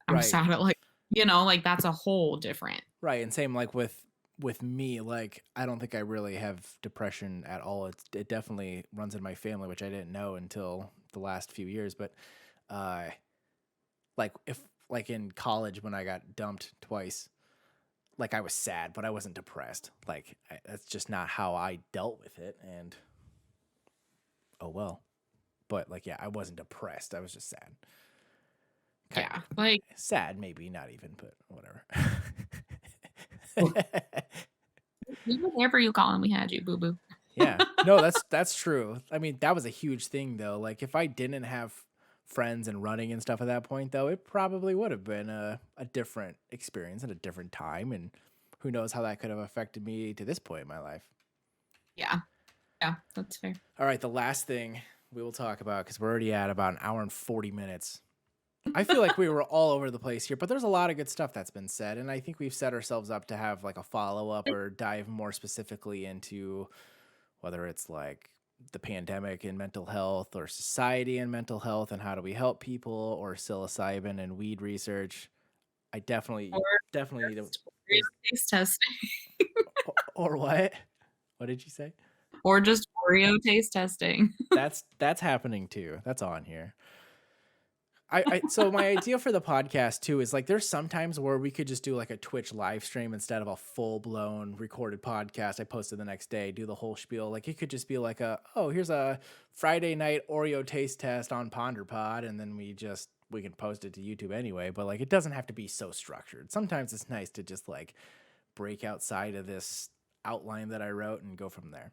I'm right, sad at like, like that's a whole different. right, and same like with me. Like, I don't think I really have depression at all. It definitely runs in my family, which I didn't know until the last few years. But, uh, like if like in college when I got dumped twice, like I was sad, but I wasn't depressed. Like that's just not how I dealt with it, and oh well. But like, yeah, I wasn't depressed. I was just sad. Kind Yeah. of Like sad, maybe not even, but whatever. we were there for you, Colin. We had you, boo boo. Yeah, no, that's true. I mean, that was a huge thing though. Like, if I didn't have friends and running and stuff at that point, though, it probably would have been a different experience at a different time, and who knows how that could have affected me to this point in my life. Yeah. Yeah. That's fair. All right, the last thing we will talk about, because we're already at about an hour and 40 minutes. I feel like we were all over the place here, but there's a lot of good stuff that's been said, and I think we've set ourselves up to have like a follow up or dive more specifically into whether it's like the pandemic and mental health or society and mental health and how do we help people or psilocybin and weed research. I Or definitely taste testing. or what? What did you say? Or just Oreo taste testing. That's happening too. That's on here. So my idea for the podcast too is like there's sometimes where we could just do like a Twitch live stream instead of a full blown recorded podcast I posted the next day, do the whole spiel. Like it could just be like here's a Friday night Oreo taste test on PonderPod, and then we can post it to YouTube anyway, but like it doesn't have to be so structured. Sometimes it's nice to just like break outside of this outline that I wrote and go from there.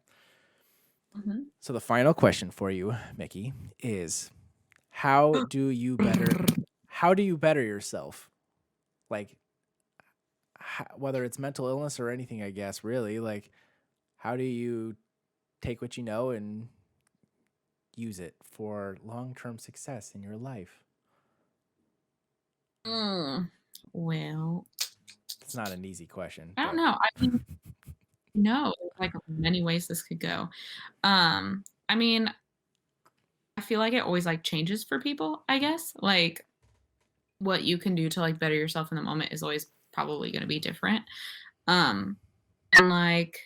Mm-hmm. So the final question for you, Mickey, is how do you better yourself? Like whether it's mental illness or anything, I guess, really, like how do you take what you know and use it for long-term success in your life? Well, It's not an easy question, I don't but know. I mean, no, there's like many ways this could go. I mean, I feel like it always like changes for people, I guess. Like what you can do to like better yourself in the moment is always probably going to be different. Um and like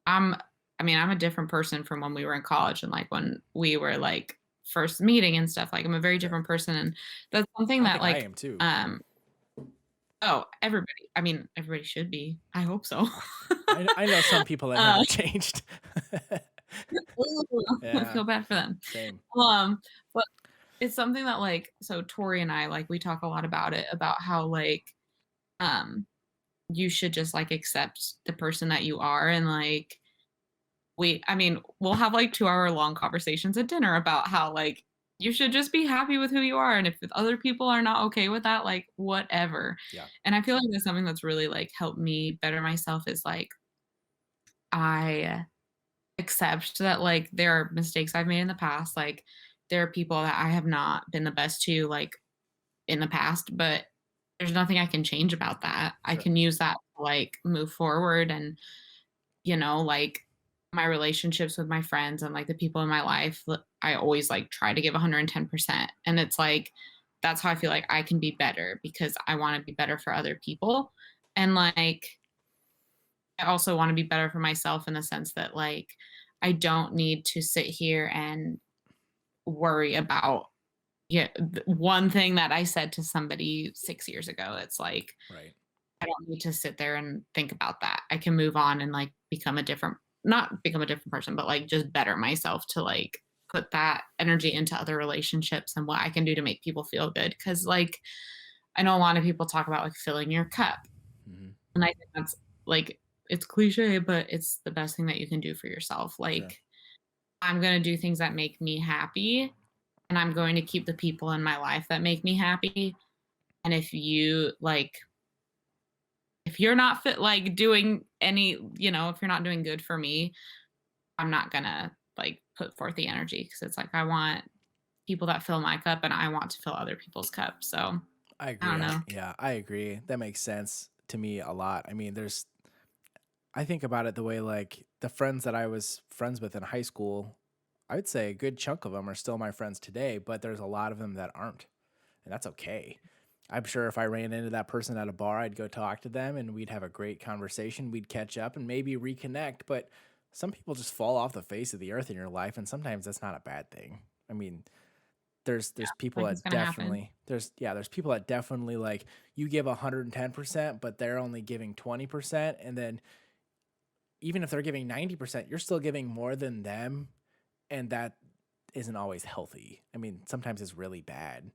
I'm I'm a different person from when we were in college and like when we were like first meeting and stuff. Like I'm a very sure. different person, and that's something I that think I like am too. oh, everybody. I mean, everybody should be. I hope so. I know some people that uh, never changed. I Yeah, feel bad for them. same. But it's something that like so Tori and I like we talk a lot about it about how like um you should just like accept the person that you are, and like we'll have like 2-hour long conversations at dinner about how like you should just be happy with who you are, and if other people are not okay with that, like whatever. Yeah, And I feel like that's something that's really like helped me better myself is like I accept that like there are mistakes I've made in the past. Like there are people that I have not been the best to like in the past, but there's nothing I can change about that. I sure. can use that to like move forward, and like my relationships with my friends and like the people in my life, I always like try to give 110%. And it's like that's how I feel like I can be better because I want to be better for other people. And like I also want to be better for myself in the sense that like I don't need to sit here and worry about one thing that I said to somebody 6 years ago. It's like Right. I don't need to sit there and think about that. I can move on and like not become a different person, but like just better myself to like put that energy into other relationships and what I can do to make people feel good. Cause like I know a lot of people talk about like filling your cup. Mm-hmm. And I think that's like it's cliche, but it's the best thing that you can do for yourself. Sure. Like I'm gonna do things that make me happy, and I'm going to keep the people in my life that make me happy. And if you're not fit like doing any, if you're not doing good for me, I'm not gonna like put forth the energy because it's like I want people that fill my cup and I want to fill other people's cup. So I I agree. don't know. Yeah, I agree. That makes sense to me a lot. I mean, I think about it the way like the friends that I was friends with in high school, I would say a good chunk of them are still my friends today, but there's a lot of them that aren't. And that's okay. I'm sure if I ran into that person at a bar, I'd go talk to them and we'd have a great conversation. We'd catch up and maybe reconnect. But some people just fall off the face of the earth in your life, and sometimes that's not a bad thing. I mean, there's people Like it's that gonna happen. there's people that definitely like you give 110%, but they're only giving 20%, and then even if they're giving 90%, you're still giving more than them, and that isn't always healthy. I mean, sometimes it's really bad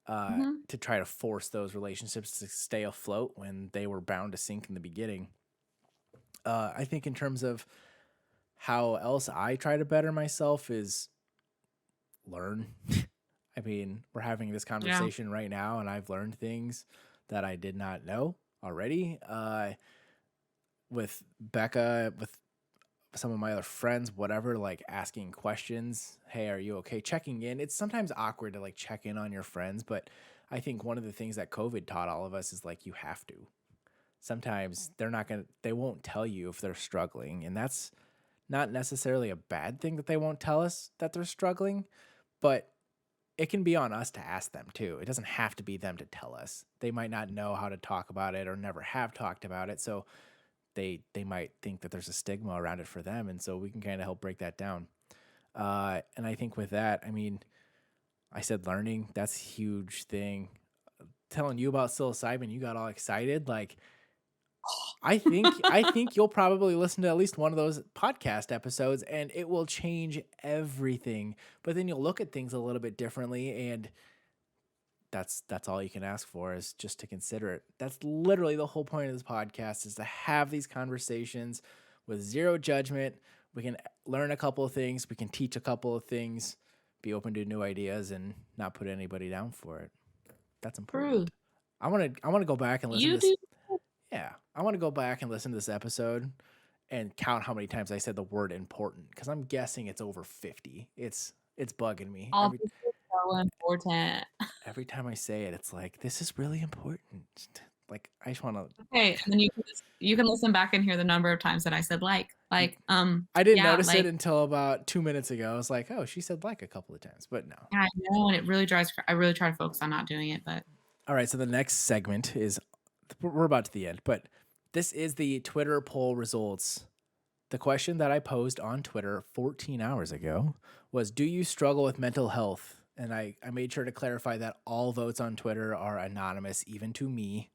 Hmm. to try to force those relationships to stay afloat when they were bound to sink in the beginning. I think in terms of how else I try to better myself is learn. I mean, we're having this Yeah. conversation right now, and I've learned things that I did not know already. With Becca, with some of my other friends, whatever, like asking questions. Hey, are you okay? Checking in. It's sometimes awkward to like check in on your friends, but I think one of the things that COVID taught all of us is like you have to. Sometimes they won't tell you if they're struggling. And that's not necessarily a bad thing that they won't tell us that they're struggling, but it can be on us to ask them too. It doesn't have to be them to tell us. They might not know how to talk about it or never have talked about it. So they might think that there's a stigma around it for them, and so we can kind of help break that down. And I think with that, I mean, I said learning, that's a huge thing. Telling you about psilocybin, you got all excited. Like, I think you'll probably listen to at least one of those podcast episodes, and it will change everything. But then you'll look at things a little bit differently, and that's all you can ask for, is just to consider it. That's literally the whole point of this podcast, is to have these conversations with zero judgment. We can learn a couple of things, we can teach a couple of things, be open to new ideas, and not put anybody down for it. That's important. True. I want to go back and listen to You this. do. Yeah, I want to go back and listen to this episode and count how many times I said the word important, because I'm guessing it's over 50. It's bugging me. All this is so important. Every time I say it, it's like, this is really important. Like, I just want to. Okay, and then you can listen back and hear the number of times that I said like. I didn't yeah, notice like, it until about 2 minutes ago. I was like, oh, she said like a couple of times, but no. I know, and it really drives. I really try to focus on not doing it, but All right, so the next segment is, we're about to the end, but this is the Twitter poll results. The question that I posed on Twitter 14 hours ago was, do you struggle with mental health? And I made sure to clarify that all votes on Twitter are anonymous, even to me.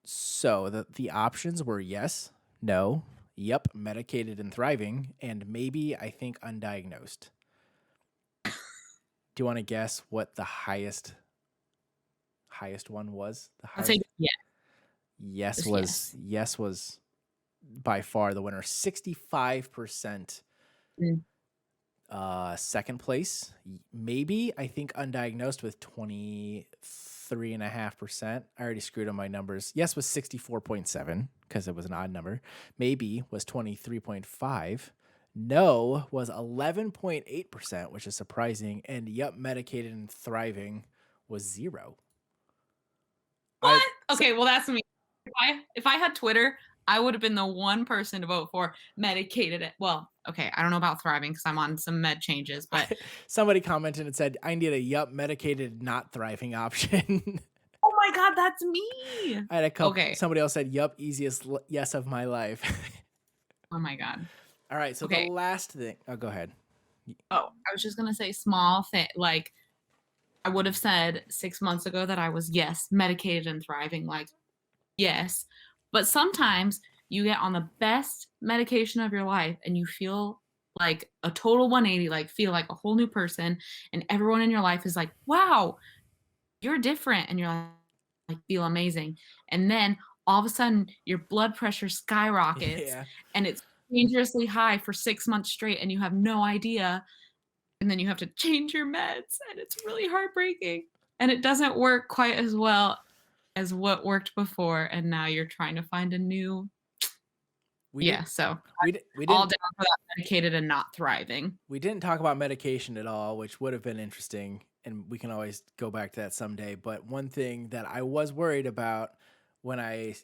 So the options were yes, no, yep, medicated and thriving, and maybe, I think, undiagnosed. Do you want to guess what the highest one was? I'd say yeah. Yes was by far the winner. 65%. Second place, maybe, I think, undiagnosed with 23.5%. I already screwed on my numbers. Yes was 64.7 because it was an odd number. Maybe was 23.5. No was 11.8%, which is surprising. And yep, medicated and thriving was 0. What? Okay, well, that's me. If I had Twitter, I would have been the one person to vote for medicated. Well, okay, I don't know about thriving because I'm on some med changes, but somebody commented and said, I need a yup medicated not thriving option. Oh my God, that's me. I had a couple. Okay. Somebody else said, yup, easiest yes of my life. Oh my God. All right, so the last thing. Oh, go ahead. Oh, I was just gonna say small thing. Like, I would have said 6 months ago that I was, yes, medicated and thriving. Like, yes. But sometimes you get on the best medication of your life and you feel like a total 180, like feel like a whole new person. And everyone in your life is like, wow, you're different. And you're like feel amazing. And then all of a sudden your blood pressure skyrockets and it's dangerously high for 6 months straight and you have no idea. And then you have to change your meds and it's really heartbreaking. And it doesn't work quite as well as what worked before. And now you're trying to find a new. So we didn't all down for that medicated and not thriving. We didn't talk about medication at all, which would have been interesting. And we can always go back to that someday. But one thing that I was worried about when I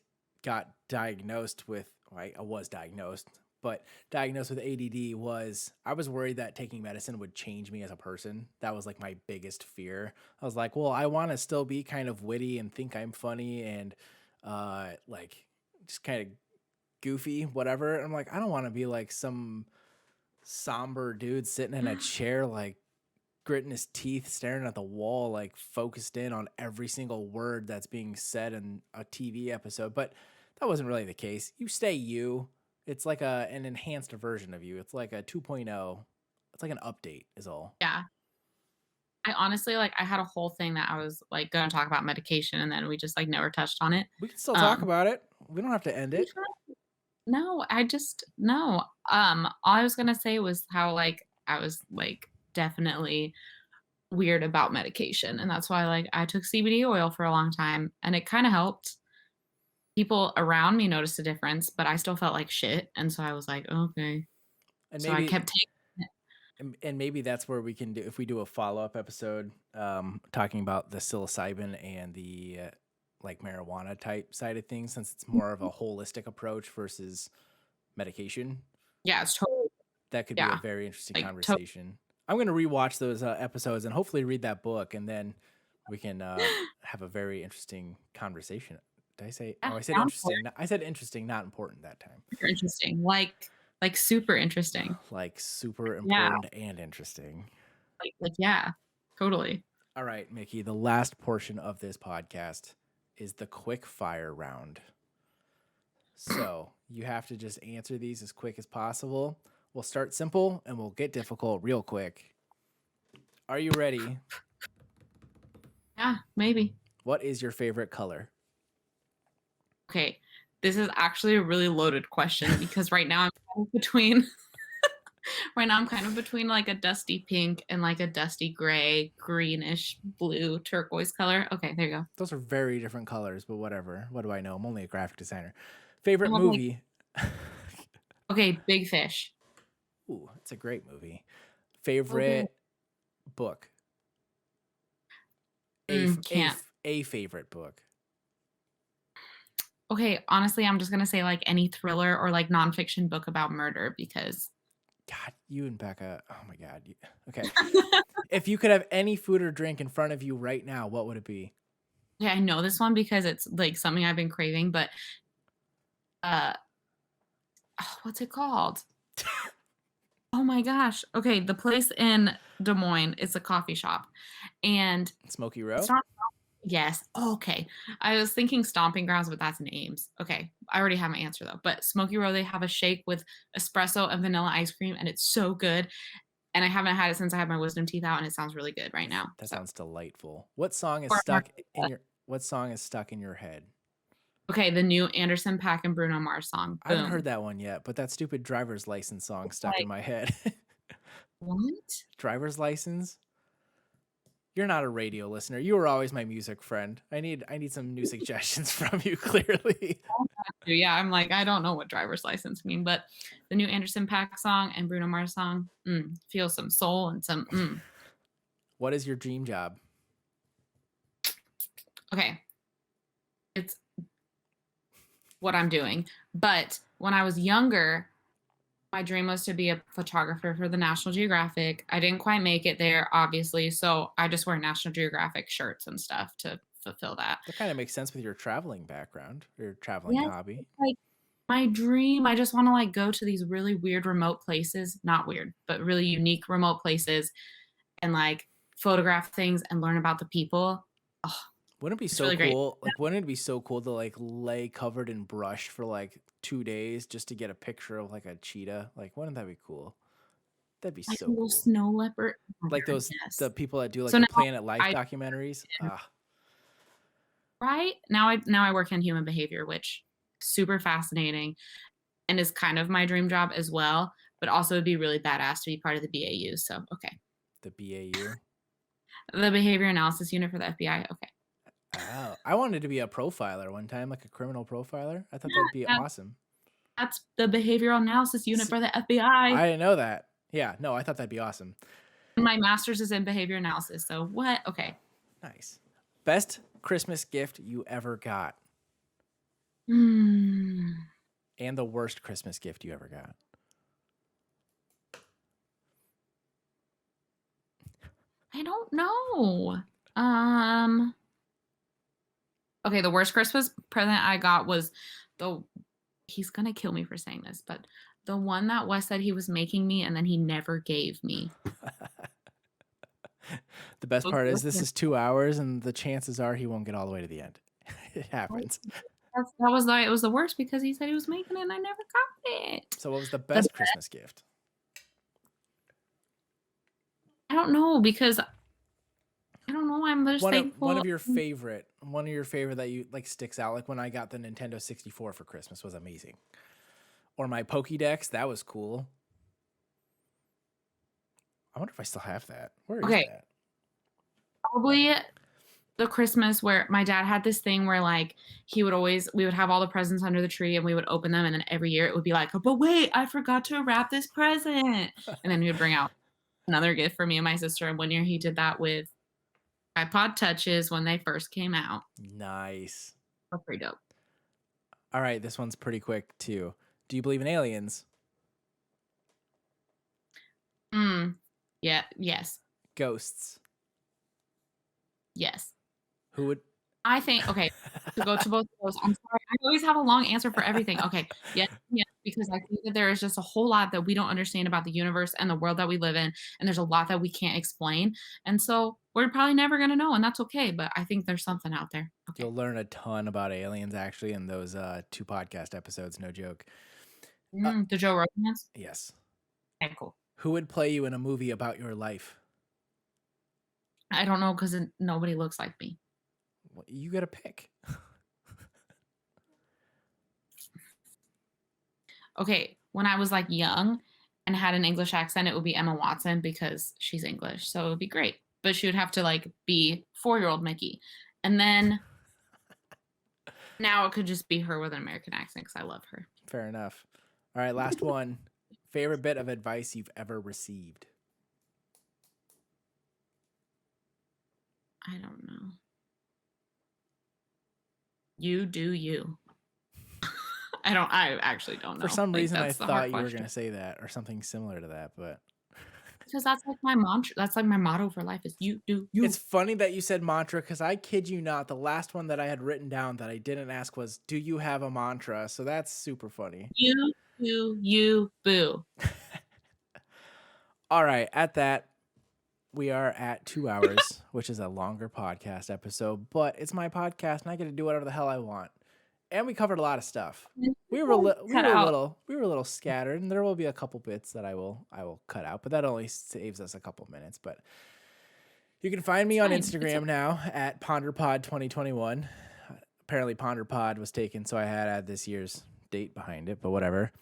got diagnosed with, I was diagnosed, but diagnosed with ADD was, I was worried that taking medicine would change me as a person. That was like my biggest fear. I was like, well, I want to still be kind of witty and think I'm funny and like just kind of goofy, whatever. I'm like, I don't want to be like some somber dude sitting in a chair, like gritting his teeth, staring at the wall, like focused in on every single word that's being said in a TV episode. But that wasn't really the case. You stay you. It's like an enhanced version of you. It's like a 2.0. It's like an update is all. Yeah. I honestly, like, I had a whole thing that I was like going to talk about medication and then we just like never touched on it. We can still talk about it. We don't have to end it. No, no. All I was going to say was how like I was like definitely weird about medication. And that's why like I took CBD oil for a long time and it kind of helped. People around me noticed a difference, but I still felt like shit. And so I was like, okay. And so I kept taking it. And maybe that's where we can do, if we do a follow-up episode talking about the psilocybin and the like marijuana type side of things, since it's more of a holistic approach versus medication. Yeah, it's totally. That could be a very interesting conversation. I'm going to rewatch those episodes and hopefully read that book, and then we can have a very interesting conversation Did I say? Yeah, Oh, I said down for interesting. I said interesting, not important that time. it. Super interesting. Like super interesting. Like super Yeah. important and interesting. Like yeah, totally. All right, Mickey, the last portion of this podcast is the quick fire round. So you have to just answer these as quick as possible. We'll start simple and we'll get difficult real quick. Are you ready? Yeah, maybe. What is your favorite color? Okay. This is actually a really loaded question because right now I'm kind of between like a dusty pink and like a dusty gray, greenish blue turquoise color. Okay, there you go. Those are very different colors, but whatever. What do I know? I'm only a graphic designer. Favorite I have like movie? okay, Big Fish. Ooh, it's a great movie. So good. Favorite book? Can't. A favorite book. Okay, honestly, I'm just gonna say like any thriller or like nonfiction book about murder because God, you and Becca. Oh my God. Okay. If you could have any food or drink in front of you right now, what would it be? yeah, I know this one because it's like something I've been craving, but uh what's it called? Oh my gosh. Okay, the place in Des Moines, it's a coffee shop. And Smoky it's Row? not yes. Okay. I was thinking Stomping Grounds, but that's in Ames. Okay. I already have my answer though. But Smoky Row, they have a shake with espresso and vanilla ice cream, and it's so good. And I haven't had it since I had my wisdom teeth out, and it sounds really good right now. That So sounds delightful. What song is or stuck in your head? okay, the new Anderson Paak and Bruno Mars song. I haven't heard Boom. that one yet, but that stupid driver's license song stuck in Like, my head. what? Driver's license? You're not a radio listener. You were always my music friend. I need some new suggestions from you, clearly. Yeah, I'm like, I don't know what driver's license mean, but the new Anderson Paak song and Bruno Mars song, feel some soul and some. What is your dream job? Okay, it's what I'm doing. But when I was younger, my dream was to be a photographer for the National Geographic. I didn't quite make it there, obviously, so I just wear National Geographic shirts and stuff to fulfill that. That kind of makes sense with your traveling background, your traveling Yes, hobby. it's like my dream. I just want to like go to these really weird remote places, not weird, but really unique remote places and like photograph things and learn about the people. Oh, Wouldn't it be it's so really great. cool? Like, wouldn't it be so cool to like lay covered in brush for like 2 days just to get a picture of like a cheetah? Like, wouldn't that be cool? That'd be Like a so little cool. snow leopard. Oh my Like God, those yes. the people that do like So the now Planet Life I documentaries. Ah, right now I work in human behavior, which super fascinating and is kind of my dream job as well. But also it'd be really badass to be part of the BAU. So okay, the BAU. the behavior analysis unit for the FBI. Okay, Oh, I wanted to be a profiler one time, like a criminal profiler. I thought that'd be yeah, awesome. that's the behavioral analysis unit See, for the FBI. I didn't know that. Yeah, no, I thought that'd be awesome. My master's is in behavior analysis. So what? Okay. Nice. Best Christmas gift you ever got, Hmm. and the worst Christmas gift you ever got. I don't know. Um. Okay, the worst Christmas present I got was the. He's gonna kill me for saying this, but the one that Wes said he was making me, and then he never gave me. The best Those part were is this is 2 hours, and the chances are he won't get all the way to the end. It happens. that was it was the worst because he said he was making it, and I never got it. So, what was the The best Christmas gift? I don't know because I don't know. I'm just One thankful. of your favorite that you like sticks out. Like when I got the Nintendo 64 for Christmas was amazing, or my Pokédex, that was cool. I wonder if I still have that. Where is Okay, that? probably the Christmas where my dad had this thing where like we would have all the presents under the tree and we would open them and then every year it would be like, but wait, I forgot to wrap this present. And then he would bring out another gift for me and my sister. And one year he did that with iPod touches when they first came out. Nice. That's pretty dope. All right, this one's pretty quick too. Do you believe in aliens? Yeah, yes. Ghosts? Yes. Who would I think okay, to go to both of those, I'm sorry, I always have a long answer for everything. Okay, yes, yes, because I think that there is just a whole lot that we don't understand about the universe and the world that we live in, and there's a lot that we can't explain, and so we're probably never gonna know, and that's okay, but I think there's something out there. Okay. You'll learn a ton about aliens actually in those 2 podcast episodes, no joke. The Joe Rogan ones? Yes. Okay, cool. Who would play you in a movie about your life? I don't know 'cause nobody looks like me. Well, you gotta pick. Okay, when I was, like, young and had an English accent, it would be Emma Watson because she's English, so it would be great, but she would have to, like, be four-year-old Mickey, and then now it could just be her with an American accent because I love her. Fair enough. All right, last one. Favorite bit of advice you've ever received? I don't know. You do you. I actually don't know. For some Like, reason, I that's the hard thought you were question. gonna say that or something similar to that, but Because that's, like, my mantra that's, like, my motto for life is you do you. it's funny that you said mantra because I kid you not, the last one that I had written down that I didn't ask was, "Do you have a mantra?" So that's super funny. You do you, boo. All right, at that, we are at 2 hours, which is a longer podcast episode, but it's my podcast and I get to do whatever the hell I want. And we covered a lot of stuff. We were Cut out. a little scattered, and there will be a couple bits that I will cut out, but that only saves us a couple minutes. But you can find me It's on fine. It's Instagram now at PonderPod2021. Apparently PonderPod was taken, so I had to add this year's date behind it, but whatever.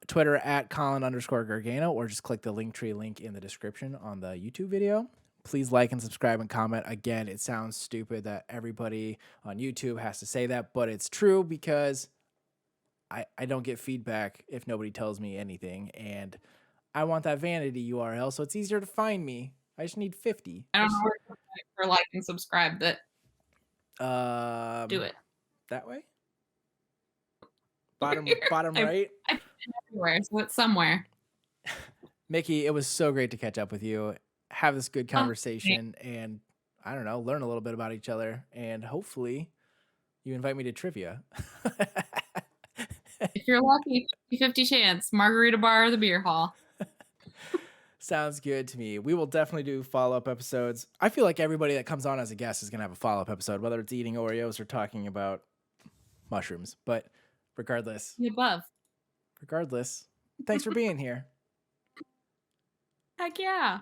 Twitter at Colin_Gargano, or just click the Linktree link in the description on the YouTube video. Please like and subscribe and comment. Again, it sounds stupid that everybody on YouTube has to say that, but it's true because I don't get feedback if nobody tells me anything, and I want that vanity URL so it's easier to find me. I just need 50. I don't know where to put it for like and subscribe, but do it. That way? Over Bottom here. bottom I right. put it everywhere, so it's somewhere. Mickey, it was so great to catch up with you, have this good Oh, conversation, and I don't know, learn a little bit about each other, and hopefully you invite me to trivia. if you're lucky, 50/50 chance, margarita bar or the beer hall. Sounds good to me. We will definitely do follow-up episodes. I feel like everybody that comes on as a guest is going to have a follow-up episode, whether it's eating Oreos or talking about mushrooms. But regardless, The above. thanks for being here. Heck yeah.